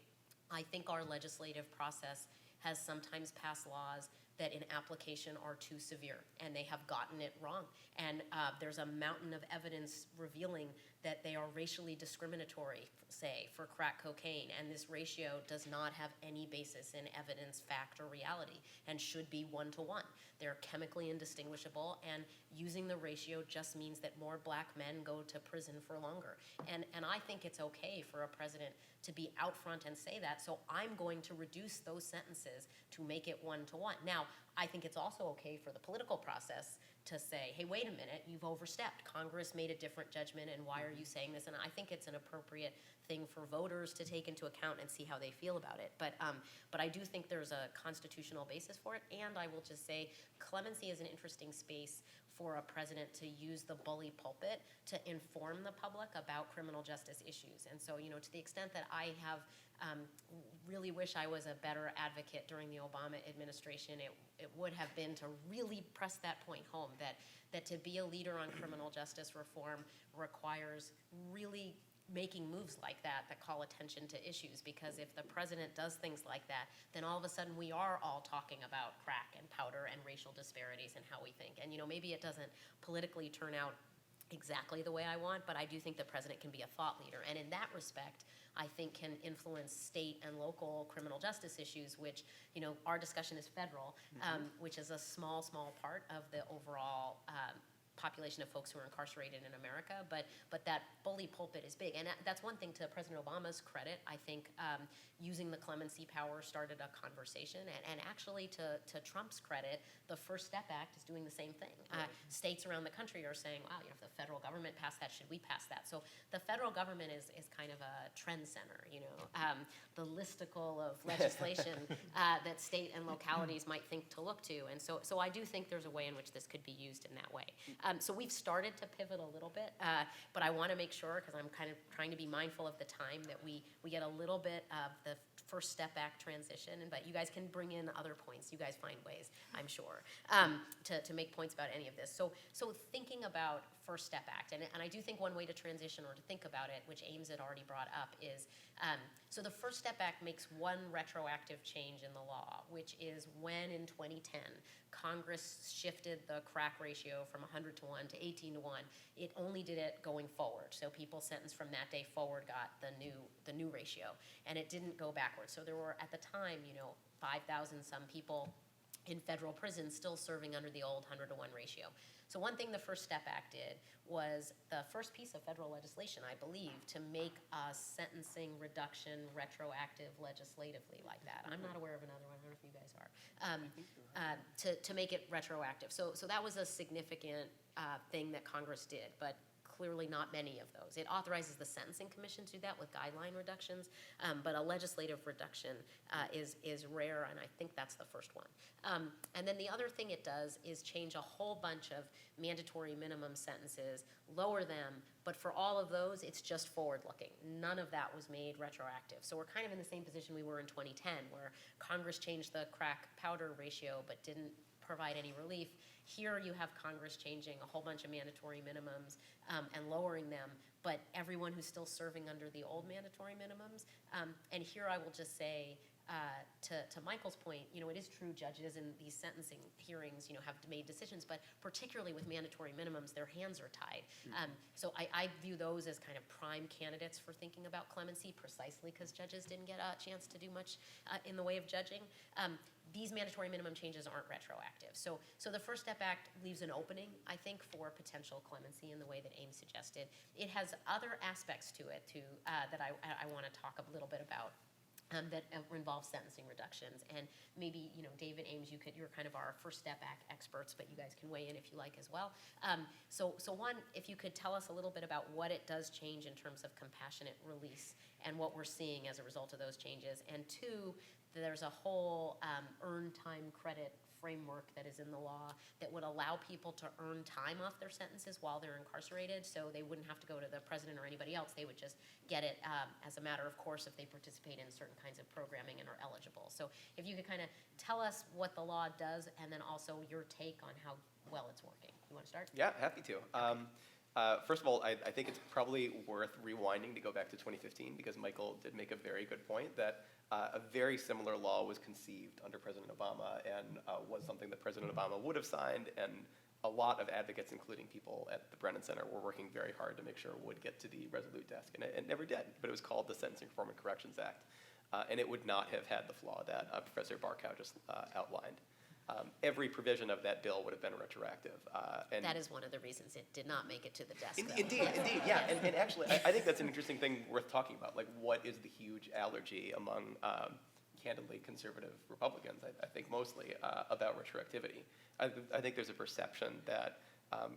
I think our legislative process has sometimes passed laws that in application are too severe, and they have gotten it wrong. And there's a mountain of evidence revealing that they are racially discriminatory, say, for crack cocaine, and this ratio does not have any basis in evidence, fact, or reality, and should be 1-to-1. They're chemically indistinguishable, and using the ratio just means that more black men go to prison for longer. And I think it's okay for a president to be out front and say that, so I'm going to reduce those sentences to make it 1-to-1. Now, I think it's also okay for the political process to say, hey, wait a minute, you've overstepped. Congress made a different judgment, and why are you saying this? And I think it's an appropriate thing for voters to take into account and see how they feel about it. But I do think there's a constitutional basis for it, and I will just say clemency is an interesting space for a president to use the bully pulpit to inform the public about criminal justice issues. And so, to the extent that I have really wish I was a better advocate during the Obama administration, it would have been to really press that point home, that to be a leader on criminal justice reform requires really making moves like that call attention to issues, because if the president does things like that, then all of a sudden we are all talking about crack and powder and racial disparities and how we think. And maybe it doesn't politically turn out exactly the way I want, but I do think the president can be a thought leader. And in that respect, I think can influence state and local criminal justice issues, which, our discussion is federal, which is a small part of the overall population of folks who are incarcerated in America, but that bully pulpit is big. And that's one thing, to President Obama's credit. I think using the clemency power started a conversation, and actually to Trump's credit, the First Step Act is doing the same thing. States around the country are saying, wow, if the federal government passed that, should we pass that? So the federal government is kind of a trend center, the listicle of legislation that state and localities might think to look to. And so I do think there's a way in which this could be used in that way. So we've started to pivot a little bit, but I want to make sure, because I'm kind of trying to be mindful of the time, that we get a little bit of the First Step Act transition, but you guys can bring in other points. You guys find ways, I'm sure, to make points about any of this. So thinking about First Step Act, and I do think one way to transition or to think about it, which Ames had already brought up, is so the First Step Act makes one retroactive change in the law, which is when in 2010 Congress shifted the crack ratio from 100 to 1 to 18 to 1. It only did it going forward. So people sentenced from that day forward got the new ratio, and it didn't go backwards. So there were, at the time, 5,000 some people in federal prisons still serving under the old 100 to 1 ratio. So one thing the First Step Act did was the first piece of federal legislation, I believe, to make a sentencing reduction retroactive legislatively like that. I'm not aware of another one. I don't know if you guys are. To make it retroactive. So that was a significant thing that Congress did, but clearly not many of those. It authorizes the Sentencing Commission to do that with guideline reductions, but a legislative reduction is rare, and I think that's the first one. And then the other thing it does is change a whole bunch of mandatory minimum sentences, lower them, but for all of those, it's just forward-looking. None of that was made retroactive. So we're kind of in the same position we were in 2010, where Congress changed the crack powder ratio but didn't provide any relief. Here you have Congress changing a whole bunch of mandatory minimums and lowering them, but everyone who's still serving under the old mandatory minimums. And here I will just say, to Michael's point, it is true judges in these sentencing hearings, have made decisions, but particularly with mandatory minimums, their hands are tied. So I view those as kind of prime candidates for thinking about clemency, precisely because judges didn't get a chance to do much in the way of judging. These mandatory minimum changes aren't retroactive. So the First Step Act leaves an opening, I think, for potential clemency in the way that Ames suggested. It has other aspects to it, too, that I want to talk a little bit about. That involve sentencing reductions, and maybe David, Ames, you're kind of our First Step Act experts, but you guys can weigh in if you like as well. So one, if you could tell us a little bit about what it does change in terms of compassionate release and what we're seeing as a result of those changes, and two, there's a whole earned time credit framework that is in the law that would allow people to earn time off their sentences while they're incarcerated, so they wouldn't have to go to the president or anybody else. They would just get it as a matter of course if they participate in certain kinds of programming and are eligible. So if you could kind of tell us what the law does, and then also your take on how well it's working. You want to start? Yeah, happy to. First of all, I think it's probably worth rewinding to go back to 2015, because Michael did make a very good point that a very similar law was conceived under President Obama and was something that President Obama would have signed, and a lot of advocates, including people at the Brennan Center, were working very hard to make sure it would get to the Resolute desk, and it never did, but it was called the Sentencing Reform and Corrections Act, and it would not have had the flaw that Professor Barkow just outlined. Every provision of that bill would have been retroactive. And that is one of the reasons it did not make it to the desk, though. Indeed, yeah. And actually, I think that's an interesting thing worth talking about. Like, what is the huge allergy among, candidly, conservative Republicans, I think mostly, about retroactivity? I think there's a perception that,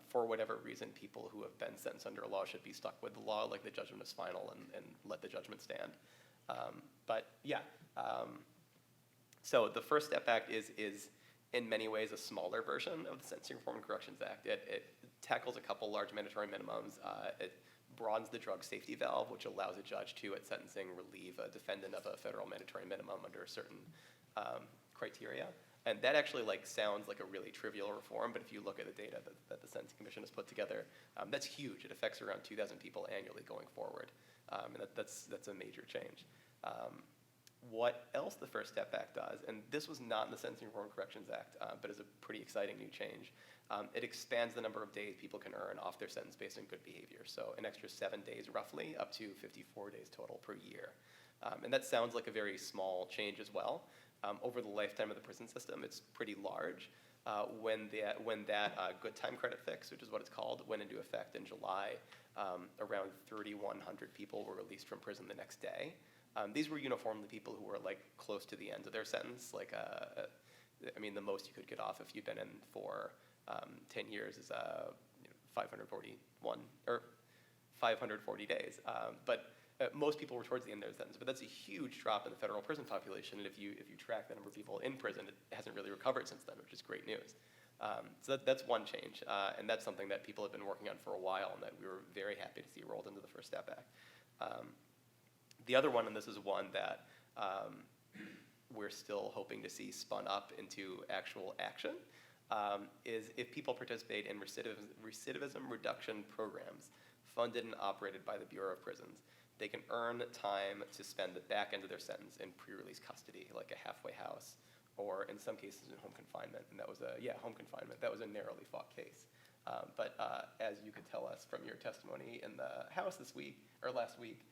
for whatever reason, people who have been sentenced under a law should be stuck with the law, like the judgment is final, and let the judgment stand. But, yeah. So the First Step Act is in many ways a smaller version of the Sentencing Reform and Corrections Act. It tackles a couple large mandatory minimums. It broadens the drug safety valve, which allows a judge to, at sentencing, relieve a defendant of a federal mandatory minimum under certain criteria. And that actually sounds like a really trivial reform, but if you look at the data that the Sentencing Commission has put together, that's huge. It affects around 2,000 people annually going forward, and that's a major change. What else the First Step Act does, and this was not in the Sentencing Reform and Corrections Act, but is a pretty exciting new change, It expands the number of days people can earn off their sentence based on good behavior. So an extra 7 days roughly, up to 54 days total per year. And that sounds like a very small change as well. Over the lifetime of the prison system, it's pretty large. When that good time credit fix, which is what it's called, went into effect in July, around 3,100 people were released from prison the next day. These were uniformly people who were like close to the end of their sentence. Like, I mean, the most you could get off if you'd been in for 10 years is 541 or 540 days. But most people were towards the end of their sentence. But that's a huge drop in the federal prison population. And if you track the number of people in prison, it hasn't really recovered since then, which is great news. So that's one change, and that's something that people have been working on for a while, and that we were very happy to see rolled into the First Step Act. The other one, and this is one that we're still hoping to see spun up into actual action, is if people participate in recidivism reduction programs funded and operated by the Bureau of Prisons, they can earn time to spend the back end of their sentence in pre-release custody, like a halfway house, or in some cases in home confinement. And that was home confinement. That was a narrowly fought case. But as you could tell us from your testimony in the House last week,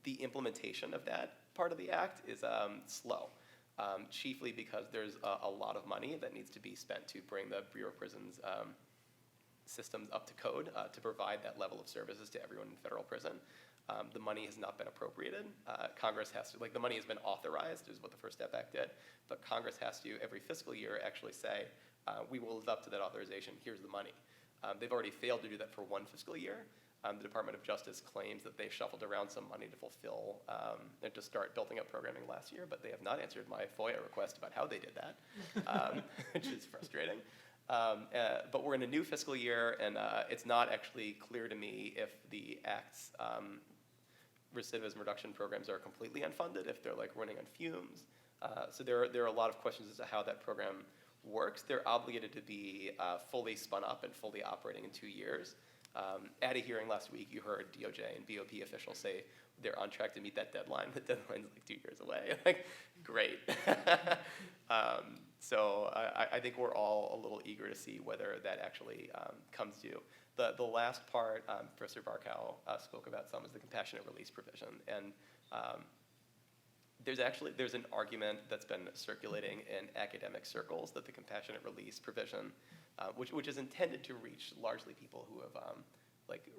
the implementation of that part of the act is slow, chiefly because there's a lot of money that needs to be spent to bring the Bureau of Prisons systems up to code to provide that level of services to everyone in federal prison. The money has not been appropriated. Congress has to, the money has been authorized, is what the First Step Act did, but Congress has to, every fiscal year, actually say, we will live up to that authorization, here's the money. They've already failed to do that for one fiscal year. The Department of Justice claims that they shuffled around some money to fulfill and to start building up programming last year, but they have not answered my FOIA request about how they did that, which is frustrating. But we're in a new fiscal year, and it's not actually clear to me if the Act's recidivism reduction programs are completely unfunded, if they're running on fumes. So there are a lot of questions as to how that program works. They're obligated to be fully spun up and fully operating in 2 years. At a hearing last week, you heard DOJ and BOP officials say they're on track to meet that deadline. The deadline's 2 years away. Great. So I think we're all a little eager to see whether that actually comes due. The last part, Professor Barkow spoke about some, is the compassionate release provision. And there's an argument that's been circulating in academic circles that the compassionate release provision, which is intended to reach largely people who have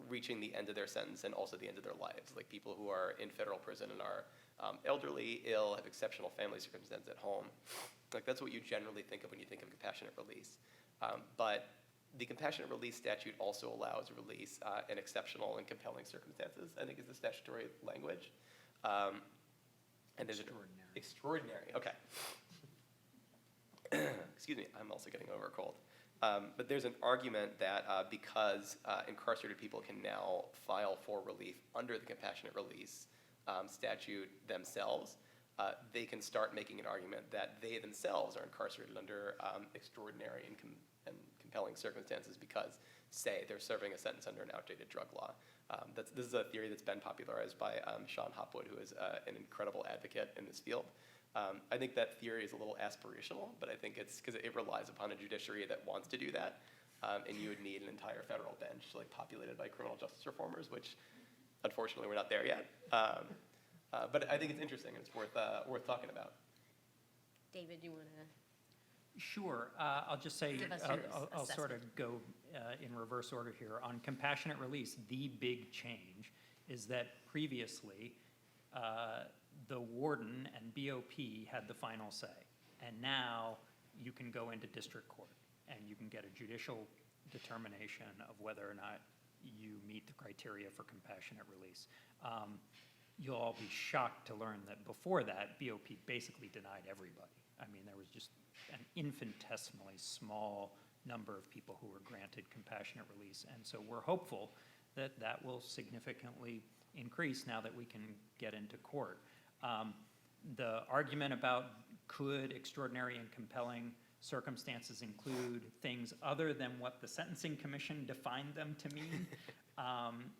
reaching the end of their sentence and also the end of their lives, like people who are in federal prison and are elderly, ill, have exceptional family circumstances at home. That's what you generally think of when you think of compassionate release. But the compassionate release statute also allows release in exceptional and compelling circumstances, I think is the statutory language. And there's extraordinary, okay. Excuse me, I'm also getting over a cold. But there's an argument that because incarcerated people can now file for relief under the compassionate release statute themselves, they can start making an argument that they themselves are incarcerated under extraordinary and compelling circumstances because, say, they're serving a sentence under an outdated drug law. This is a theory that's been popularized by Sean Hopwood, who is an incredible advocate in this field. I think that theory is a little aspirational, but I think it's because it relies upon a judiciary that wants to do that, and you would need an entire federal bench populated by criminal justice reformers, which unfortunately we're not there yet. But I think it's interesting and it's worth talking about. David, do you want to? Sure. I'll just say, Give us your I'll sort of assessment. go in reverse order here. On compassionate release, the big change is that previously the warden and BOP had the final say. And now you can go into district court and you can get a judicial determination of whether or not you meet the criteria for compassionate release. You'll all be shocked to learn that before that, BOP basically denied everybody. I mean, there was just an infinitesimally small number of people who were granted compassionate release. And so we're hopeful that that will significantly increase now that we can get into court. The argument about could extraordinary and compelling circumstances include things other than what the Sentencing Commission defined them to mean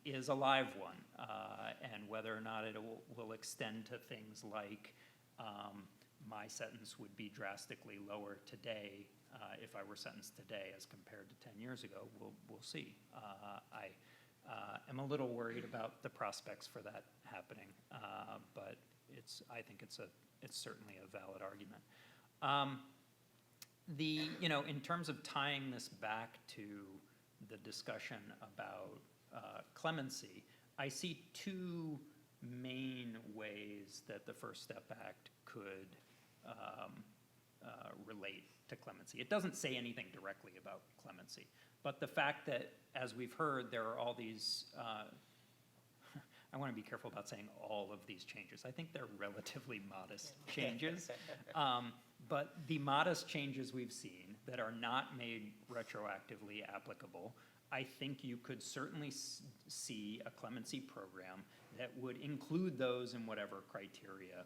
is a live one. And whether or not it will extend to things like my sentence would be drastically lower today If I were sentenced today as compared to 10 years ago, we'll see. I am a little worried about the prospects for that happening, but I think it's certainly a valid argument. In terms of tying this back to the discussion about clemency, I see two main ways that the First Step Act could relate to clemency. It doesn't say anything directly about clemency, but the fact that, as we've heard, there are all these, I want to be careful about saying all of these changes. I think they're relatively modest changes, but the modest changes we've seen that are not made retroactively applicable, I think you could certainly see a clemency program that would include those in whatever criteria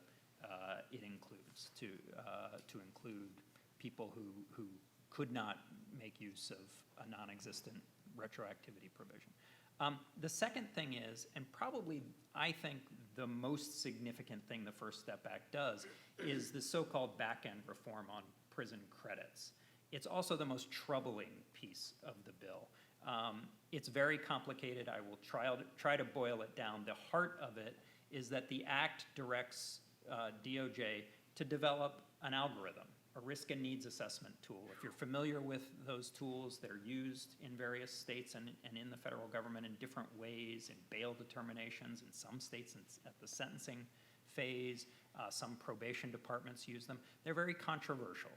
it includes, to include people who could not make use of a non-existent retroactivity provision. The second thing is, and probably I think the most significant thing the First Step Act does, is the so-called back-end reform on prison credits. It's also the most troubling piece of the bill. It's very complicated. I will try to boil it down. The heart of it is that the act directs DOJ to develop an algorithm, a risk and needs assessment tool. If you're familiar with those tools, they're used in various states and in the federal government in different ways, in bail determinations, in some states at the sentencing phase. Some probation departments use them. They're very controversial,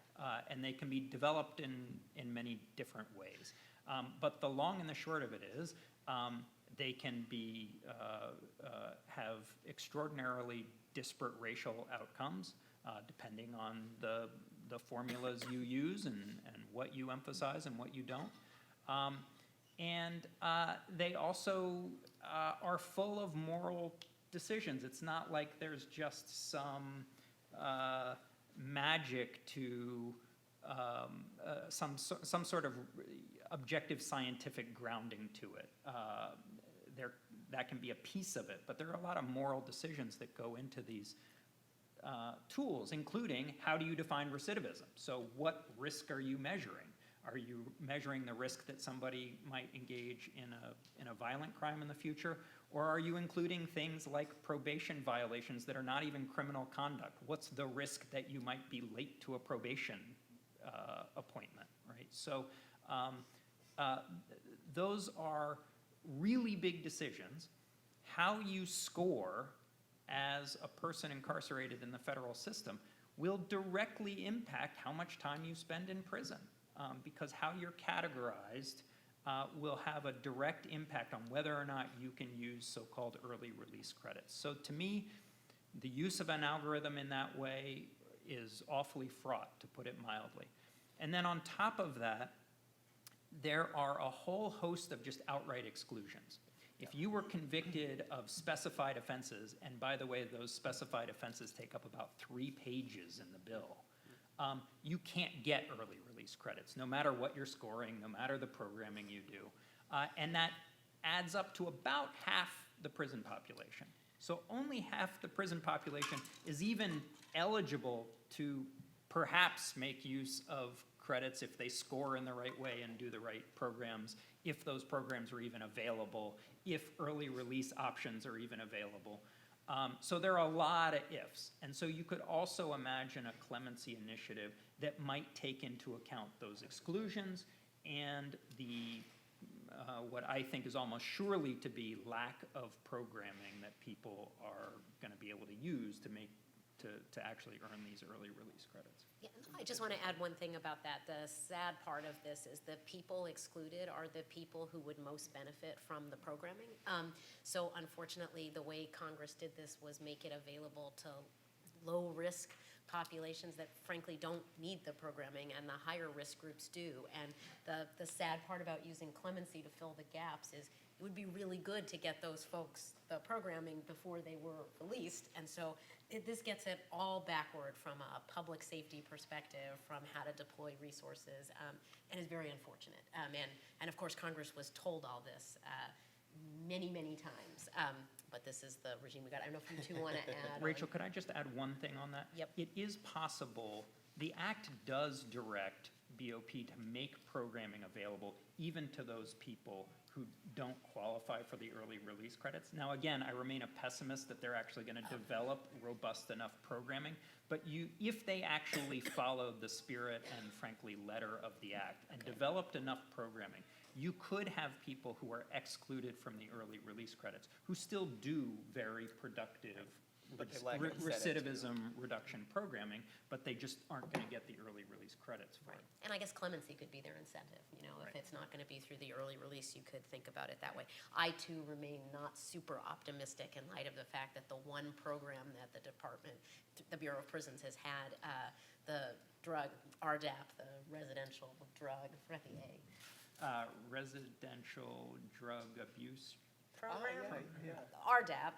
and they can be developed in many different ways. But the long and the short of it is, they can have extraordinarily disparate racial outcomes, depending on the formulas you use and what you emphasize and what you don't. They also are full of moral decisions. It's not like there's just some magic to some sort of objective scientific grounding to it. That can be a piece of it, but there are a lot of moral decisions that go into these tools, including how do you define recidivism? So what risk are you measuring? Are you measuring the risk that somebody might engage in a violent crime in the future? Or are you including things like probation violations that are not even criminal conduct? What's the risk that you might be late to a probation appointment, right? So those are really big decisions. How you score as a person incarcerated in the federal system will directly impact how much time you spend in prison, because how you're categorized will have a direct impact on whether or not you can use so-called early release credits. So to me, the use of an algorithm in that way is awfully fraught, to put it mildly. And then on top of that, there are a whole host of just outright exclusions. If you were convicted of specified offenses, and by the way, those specified offenses take up about 3 pages in the bill, you can't get early release credits, no matter what you're scoring, no matter the programming you do. And that adds up to about half the prison population. So only half the prison population is even eligible to perhaps make use of credits if they score in the right way and do the right programs, if those programs are even available, if early release options are even available. So there are a lot of ifs. And so you could also imagine a clemency initiative that might take into account those exclusions and the what I think is almost surely to be lack of programming that people are going to be able to use to make to actually earn these early release credits. Yeah, I just want to add one thing about that. The sad part of this is the people excluded are the people who would most benefit from the programming. So unfortunately, the way Congress did this was make it available to low-risk populations that frankly don't need the programming, and the higher risk groups do. And the sad part about using clemency to fill the gaps is it would be really good to get those folks the programming before they were released. And so this gets it all backward from a public safety perspective, from how to deploy resources, and is very unfortunate. And of course, Congress was told all this many, many times. But this is the regime we got. I don't know if you two want to add Rachel, on. could I just add one thing on that? Yep. It is possible, the act does direct BOP to make programming available even to those people who don't qualify for the early release credits. Now, again, I remain a pessimist that they're actually going to develop robust enough programming, but if they actually followed the spirit and frankly letter of the act and developed enough programming, you could have people who are excluded from the early release credits who still do very productive But they lack incentive to. recidivism reduction programming, but they just aren't going to get the early release credits for Right. it. And I guess clemency could be their incentive, you know, if Right. it's not going to be through the early release, you could think about it that way. I too remain not super optimistic in light of the fact that the one program that the department, the Bureau of Prisons has had, the drug, RDAP, the residential drug, forgot the A. Residential drug abuse. Program? yeah. RDAP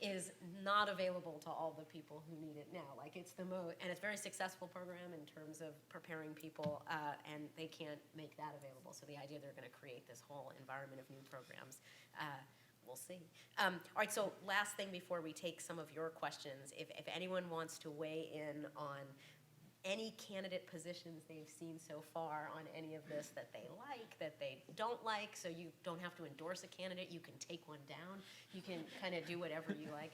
is not available to all the people who need it now. Like it's and it's a very successful program in terms of preparing people, and they can't make that available. So the idea they're going to create this whole environment of new programs, we'll see. All right, so last thing before we take some of your questions, if anyone wants to weigh in on any candidate positions they've seen so far on any of this that they like, that they don't like, so you don't have to endorse a candidate, you can take one down, you can kind of do whatever you like.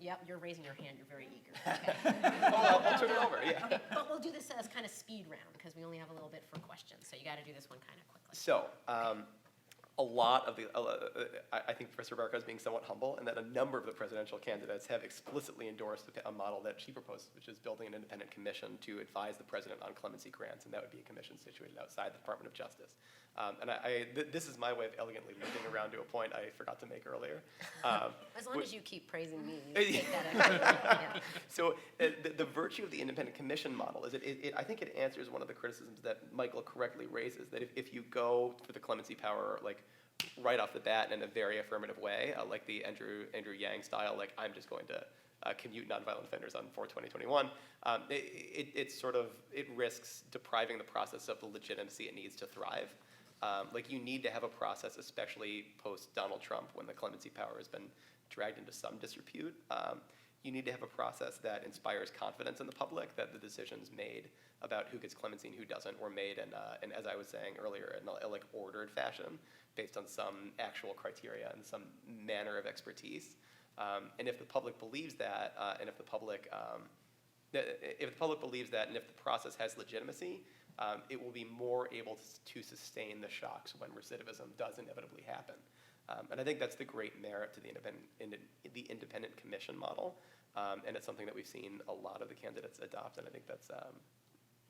Yep, you're raising your hand, you're very eager. Okay. I'll turn it over, yeah. Okay, but we'll do this as kind of speed round, because we only have a little bit for questions, so you got to do this one kind of quickly. So, a lot of the, I think Professor Barca is being somewhat humble, and that a number of the presidential candidates have explicitly endorsed a model that she proposed, which is building an independent commission to advise the president on clemency grants, and that would be a commission situated outside the Department of Justice. And this is my way of elegantly moving around to a point I forgot to make earlier. As long as you keep praising me, you take that extra. Yeah. So the virtue of the independent commission model is I think it answers one of the criticisms that Michael correctly raises, that if you go for the clemency power, like right off the bat in a very affirmative way, like the Andrew Yang style, like I'm just going to commute nonviolent offenders on 4/20/21, it risks depriving the process of the legitimacy it needs to thrive. Like you need to have a process, especially post Donald Trump, when the clemency power has been dragged into some disrepute. You need to have a process that inspires confidence in the public that the decisions made about who gets clemency and who doesn't were made in as I was saying earlier, in a like ordered fashion, based on some actual criteria and some manner of expertise. And if the public believes that, and if the public believes that, and if the process has legitimacy, it will be more able to sustain the shocks when recidivism does inevitably happen. And I think that's the great merit to the independent commission model, and it's something that we've seen a lot of the candidates adopt, and I think that's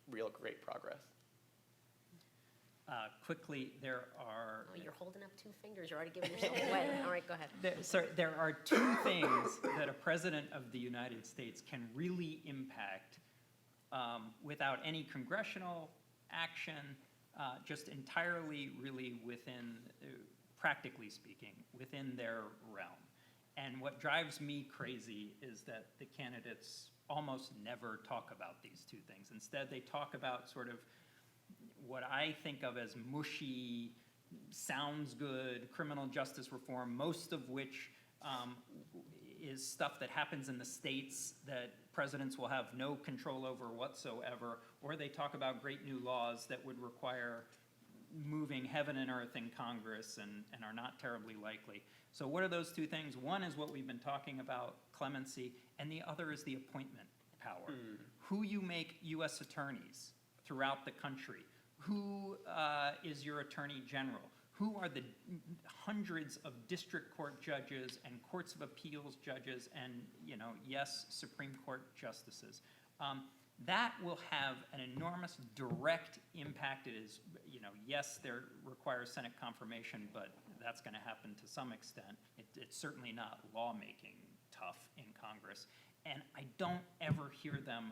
real great progress. Quickly, there are. Oh, you're holding up two fingers. You're already giving yourself away. All right, go ahead. There are two things that a president of the United States can really impact without any congressional action, just entirely really within, practically speaking, within their realm. And what drives me crazy is that the candidates almost never talk about these two things. Instead, they talk about sort of what I think of as mushy, sounds good criminal justice reform, most of which is stuff that happens in the states that presidents will have no control over whatsoever, or they talk about great new laws that would require moving heaven and earth in Congress and are not terribly likely. So what are those two things? One is what we've been talking about, clemency, and the other is the appointment power. Who you make U.S. attorneys throughout the country. Who is your attorney general? Who are the hundreds of district court judges and courts of appeals judges and, yes, Supreme Court justices? That will have an enormous direct impact. It is, yes, there requires Senate confirmation, but that's going to happen to some extent. It's certainly not lawmaking tough in Congress. And I don't ever hear them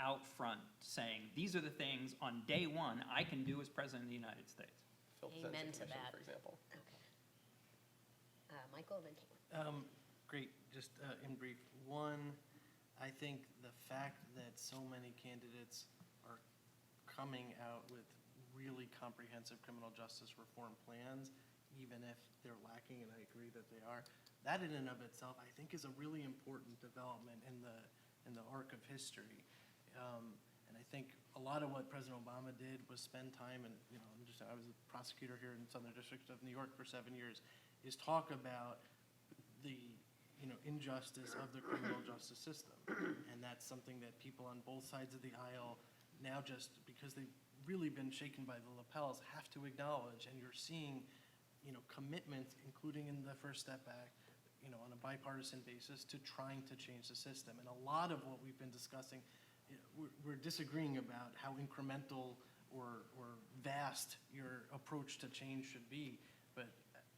out front saying, these are the things on day one I can do as President of the United States. Amen to that. For example. Okay. Michael, then Caitlin. Great, just in brief. One, I think the fact that so many candidates are coming out with really comprehensive criminal justice reform plans, even if they're lacking, and I agree that they are, that in and of itself, I think, is a really important development in the arc of history. And I think a lot of what President Obama did was spend time, and, you know, I was a prosecutor here in Southern District of New York for 7 years, is talk about the, you know, injustice of the criminal justice system. And that's something that people on both sides of the aisle now, just because they've really been shaken by the lapels, have to acknowledge. And you're seeing, you know, commitment, including in the First Step Act, you know, on a bipartisan basis, to trying to change the system. And a lot of what we've been discussing, you know, we're disagreeing about how incremental or vast your approach to change should be. But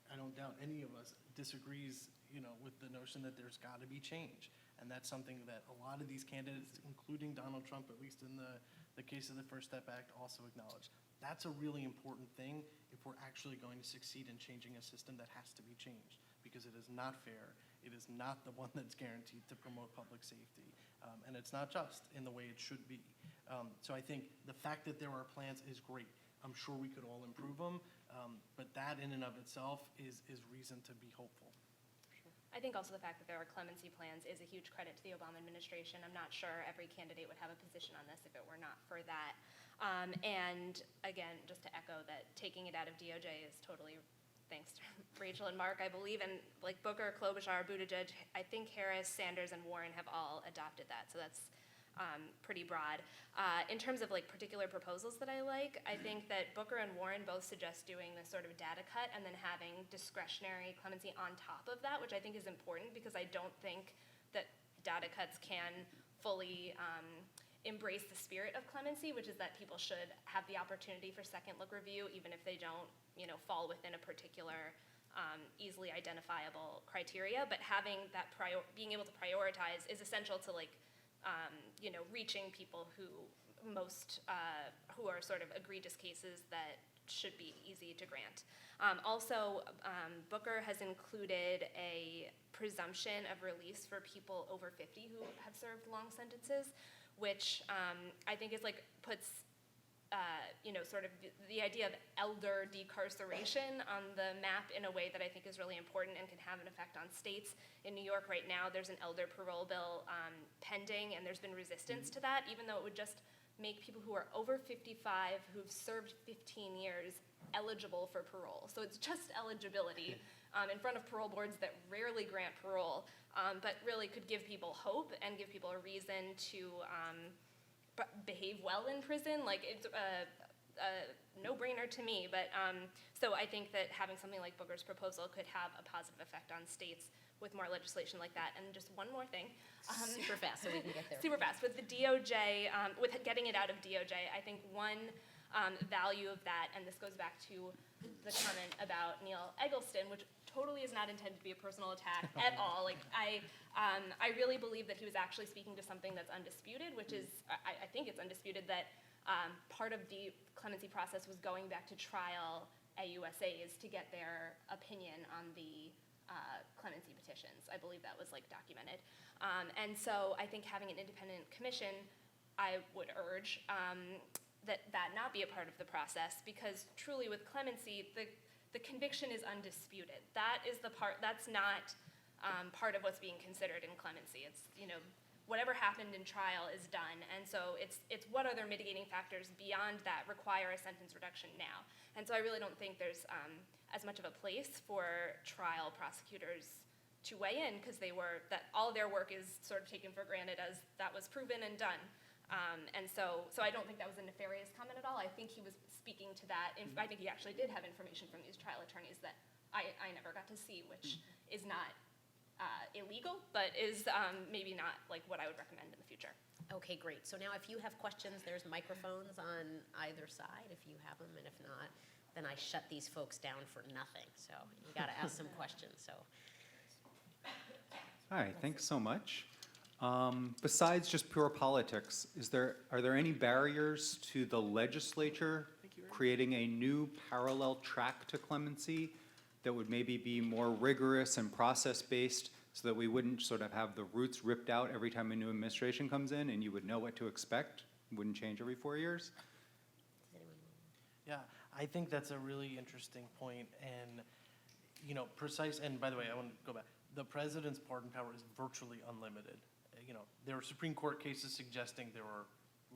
I don't doubt any of us disagrees, you know, with the notion that there's got to be change. And that's something that a lot of these candidates, including Donald Trump, at least in the case of the First Step Act, also acknowledge. That's a really important thing if we're actually going to succeed in changing a system that has to be changed, because it is not fair. It is not the one that's guaranteed to promote public safety. And it's not just in the way it should be. So I think the fact that there are plans is great. I'm sure we could all improve them, but that in and of itself is reason to be hopeful. I think also the fact that there are clemency plans is a huge credit to the Obama administration. I'm not sure every candidate would have a position on this if it were not for that. And again, just to echo that taking it out of DOJ is totally thanks to Rachel and Mark, I believe, and like Booker, Klobuchar, Buttigieg, I think Harris, Sanders, and Warren have all adopted that. So that's pretty broad. In terms of like particular proposals that I like, I think that Booker and Warren both suggest doing this sort of data cut and then having discretionary clemency on top of that, which I think is important because I don't think that data cuts can fully embrace the spirit of clemency, which is that people should have the opportunity for second look review, even if they don't, you know, fall within a particular easily identifiable criteria. But having that being able to prioritize is essential to like you know, reaching people who are sort of egregious cases that should be easy to grant. Also, Booker has included a presumption of release for people over 50 who have served long sentences, which I think is like puts you know, sort of the idea of elder decarceration on the map in a way that I think is really important and can have an effect on states. In New York right now, there's an elder parole bill pending, and there's been resistance to that, even though it would just make people who are over 55 who've served 15 years eligible for parole. So it's just eligibility in front of parole boards that rarely grant parole, but really could give people hope and give people a reason to behave well in prison. Like, it's a no-brainer to me, but so I think that having something like Booker's proposal could have a positive effect on states with more legislation like that. And just one more thing. Super fast, so we can get there. Super fast. With the DOJ, with getting it out of DOJ, I think one value of that, and this goes back to the comment about Neil Eggleston, which totally is not intended to be a personal attack at all. Like, I really believe that he was actually speaking to something that's undisputed, which is, I think it's undisputed that part of the clemency process was going back to trial AUSAs to get their opinion on the clemency petitions. I believe that was like documented. And so I think having an independent commission, I would urge that not be a part of the process, because truly with clemency, the conviction is undisputed. That is the part, that's not part of what's being considered in clemency. It's, you know, whatever happened in trial is done, and so it's what other mitigating factors beyond that require a sentence reduction now. And so I really don't think there's as much of a place for trial prosecutors to weigh in, because that all their work is sort of taken for granted as that was proven and done. And so I don't think that was a nefarious comment at all. I think he was speaking to that. I think he actually did have information from these trial attorneys that I never got to see, which is not illegal, but is maybe not like what I would recommend in the future. Okay, great. So now if you have questions, there's microphones on either side if you have them, and if not, then I shut these folks down for nothing. So you got to ask some questions. So. All right, thanks so much. Besides just pure politics, are there any barriers to the legislature creating a new parallel track to clemency that would maybe be more rigorous and process-based, so that we wouldn't sort of have the roots ripped out every time a new administration comes in and you would know what to expect? It wouldn't change every 4 years? Yeah, I think that's a really interesting point, and, you know, and by the way, I want to go back. The president's pardon power is virtually unlimited. You know, there are Supreme Court cases suggesting there were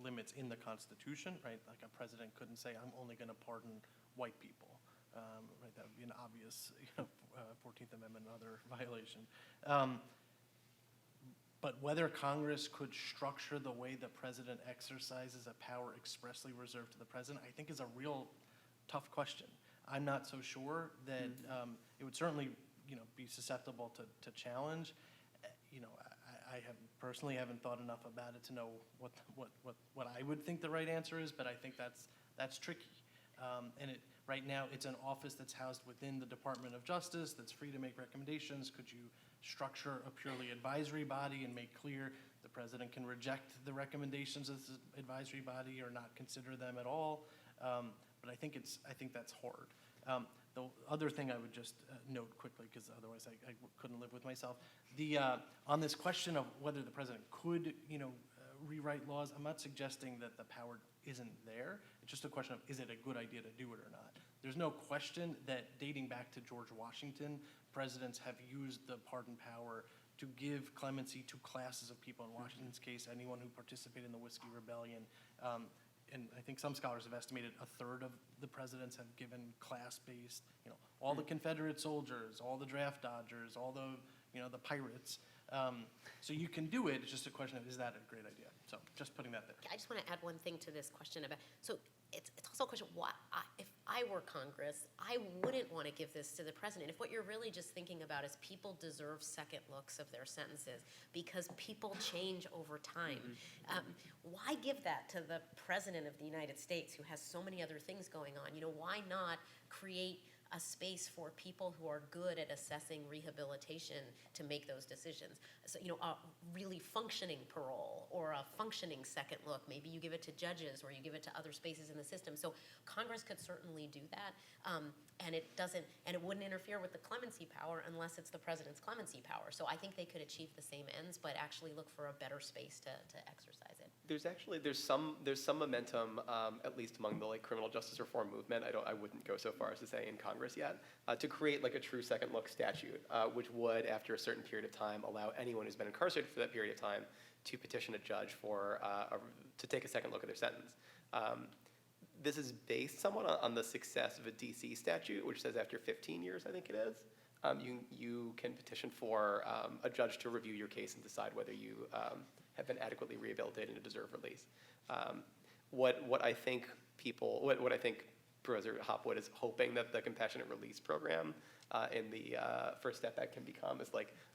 limits in the Constitution, right? Like a president couldn't say, I'm only going to pardon white people, right? That would be an obvious, 14th Amendment other violation. But whether Congress could structure the way the president exercises a power expressly reserved to the president, I think is a real tough question. I'm not so sure that it would certainly, be susceptible to challenge. I have personally haven't thought enough about it to know what I would think the right answer is, but I think that's tricky. And right now, it's an office that's housed within the Department of Justice that's free to make recommendations. Could you structure a purely advisory body and make clear the president can reject the recommendations of the advisory body or not consider them at all? But I think that's hard. The other thing I would just note quickly, because otherwise I couldn't live with myself, on this question of whether the president could, rewrite laws, I'm not suggesting that the power isn't there. It's just a question of, is it a good idea to do it or not? There's no question that dating back to George Washington, presidents have used the pardon power to give clemency to classes of people. In Washington's case, anyone who participated in the Whiskey Rebellion. And I think some scholars have estimated a third of the presidents have given class-based, all the Confederate soldiers, all the draft dodgers, all the pirates. So you can do it, it's just a question of, is that a great idea? So just putting that there. I just want to add one thing to this question about, so it's also a question, if I were Congress, I wouldn't want to give this to the president. If what you're really just thinking about is people deserve second looks of their sentences because people change over time, why give that to the president of the United States who has so many other things going on? Why not create a space for people who are good at assessing rehabilitation to make those decisions? So, a really functioning parole or a functioning second look, maybe you give it to judges or you give it to other spaces in the system. So Congress could certainly do that, and it wouldn't interfere with the clemency power unless it's the president's clemency power. So I think they could achieve the same ends, but actually look for a better space to exercise it. There's some momentum, at least among the criminal justice reform movement. I wouldn't go so far as to say in Congress yet, to create a true second look statute, which would, after a certain period of time, allow anyone who's been incarcerated for that period of time to petition a judge to take a second look at their sentence. This is based somewhat on the success of a DC statute, which says after 15 years, I think it is, you can petition for a judge to review your case and decide whether you have been adequately rehabilitated and deserve release. What I think Professor Hopwood is hoping that the compassionate release program in the First Step Act can become is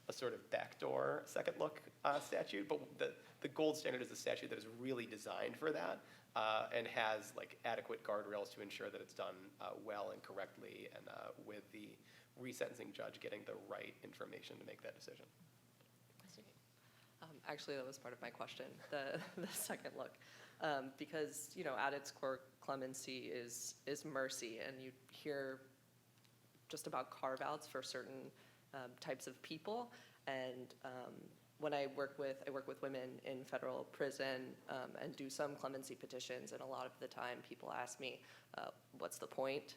a sort of backdoor second look statute, but the gold standard is a statute that is really designed for that and has adequate guardrails to ensure that it's done well and correctly and with the resentencing judge getting the right information to make that decision. Actually, that was part of my question, the second look. Because, at its core, clemency is mercy, and you hear just about carve-outs for certain types of people. And when I work with women in federal prison and do some clemency petitions, and a lot of the time people ask me, what's the point?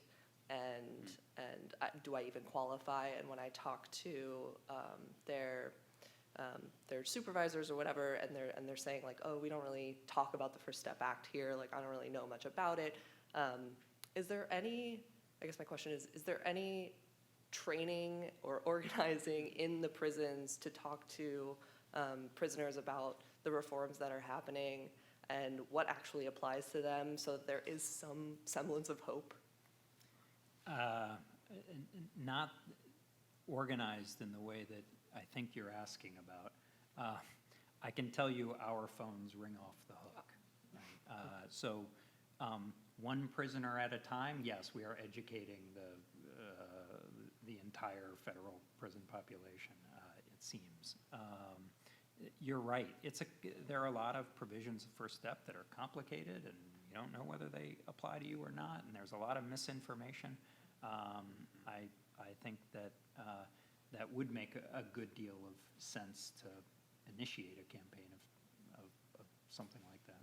And do I even qualify? And when I talk to their supervisors or whatever, and they're saying oh, we don't really talk about the First Step Act here, I don't really know much about it. Is there any, I guess my question is there any training or organizing in the prisons to talk to prisoners about the reforms that are happening and what actually applies to them so that there is some semblance of hope? Not organized in the way that I think you're asking about. I can tell you our phones ring off the hook. Right? So one prisoner at a time, yes, we are educating the entire federal prison population, it seems. You're right. There are a lot of provisions of First Step that are complicated, and you don't know whether they apply to you or not, and there's a lot of misinformation. I think that that would make a good deal of sense to initiate a campaign of something like that.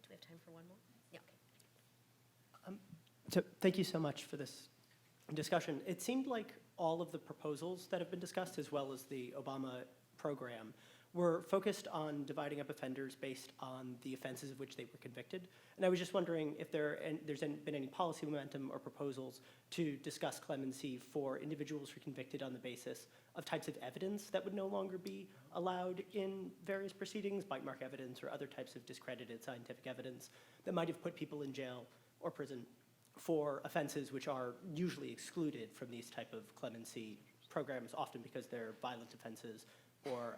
Do we have time for one more? Yeah, okay. So thank you so much for this discussion. It seemed like all of the proposals that have been discussed, as well as the Obama program, were focused on dividing up offenders based on the offenses of which they were convicted. And I was just wondering if there's been any policy momentum or proposals to discuss clemency for individuals who are convicted on the basis of types of evidence that would no longer be allowed in various proceedings, bite mark evidence or other types of discredited scientific evidence that might have put people in jail or prison for offenses which are usually excluded from these type of clemency programs, often because they're violent offenses or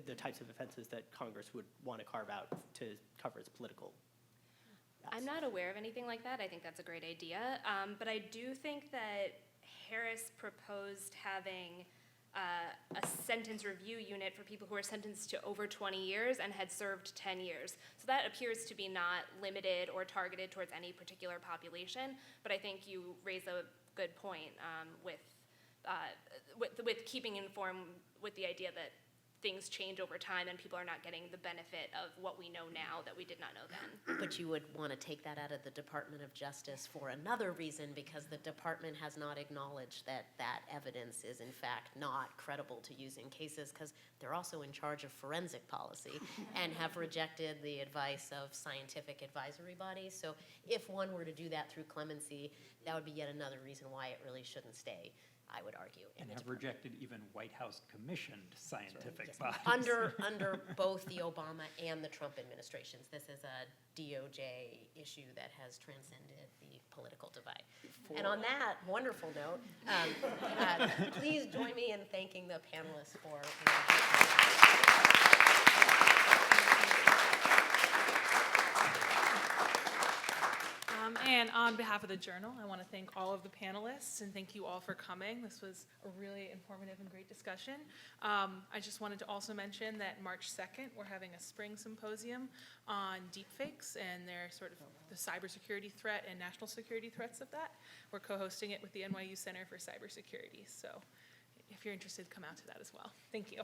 the types of offenses that Congress would want to carve out to cover its political. I'm not aware of anything like that. I think that's a great idea. But I do think that Harris proposed having a sentence review unit for people who are sentenced to over 20 years and had served 10 years. So that appears to be not limited or targeted towards any particular population. But I think you raise a good point with keeping informed with the idea that things change over time and people are not getting the benefit of what we know now that we did not know then. But you would want to take that out of the Department of Justice for another reason, because the department has not acknowledged that that evidence is in fact not credible to use in cases, because they're also in charge of forensic policy and have rejected the advice of scientific advisory bodies. So if one were to do that through clemency, that would be yet another reason why it really shouldn't stay, I would argue. in And the have department. rejected even White House commissioned scientific bodies. Under both the Obama and the Trump administrations. This is a DOJ issue that has transcended the political divide. And on that wonderful note, please join me in thanking the panelists for. And on behalf of the Journal, I want to thank all of the panelists and thank you all for coming. This was a really informative and great discussion. I just wanted to also mention that March 2nd, we're having a spring symposium on deepfakes and their sort of the cybersecurity threat and national security threats of that. We're co-hosting it with the NYU Center for Cybersecurity. So if you're interested, come out to that as well. Thank you.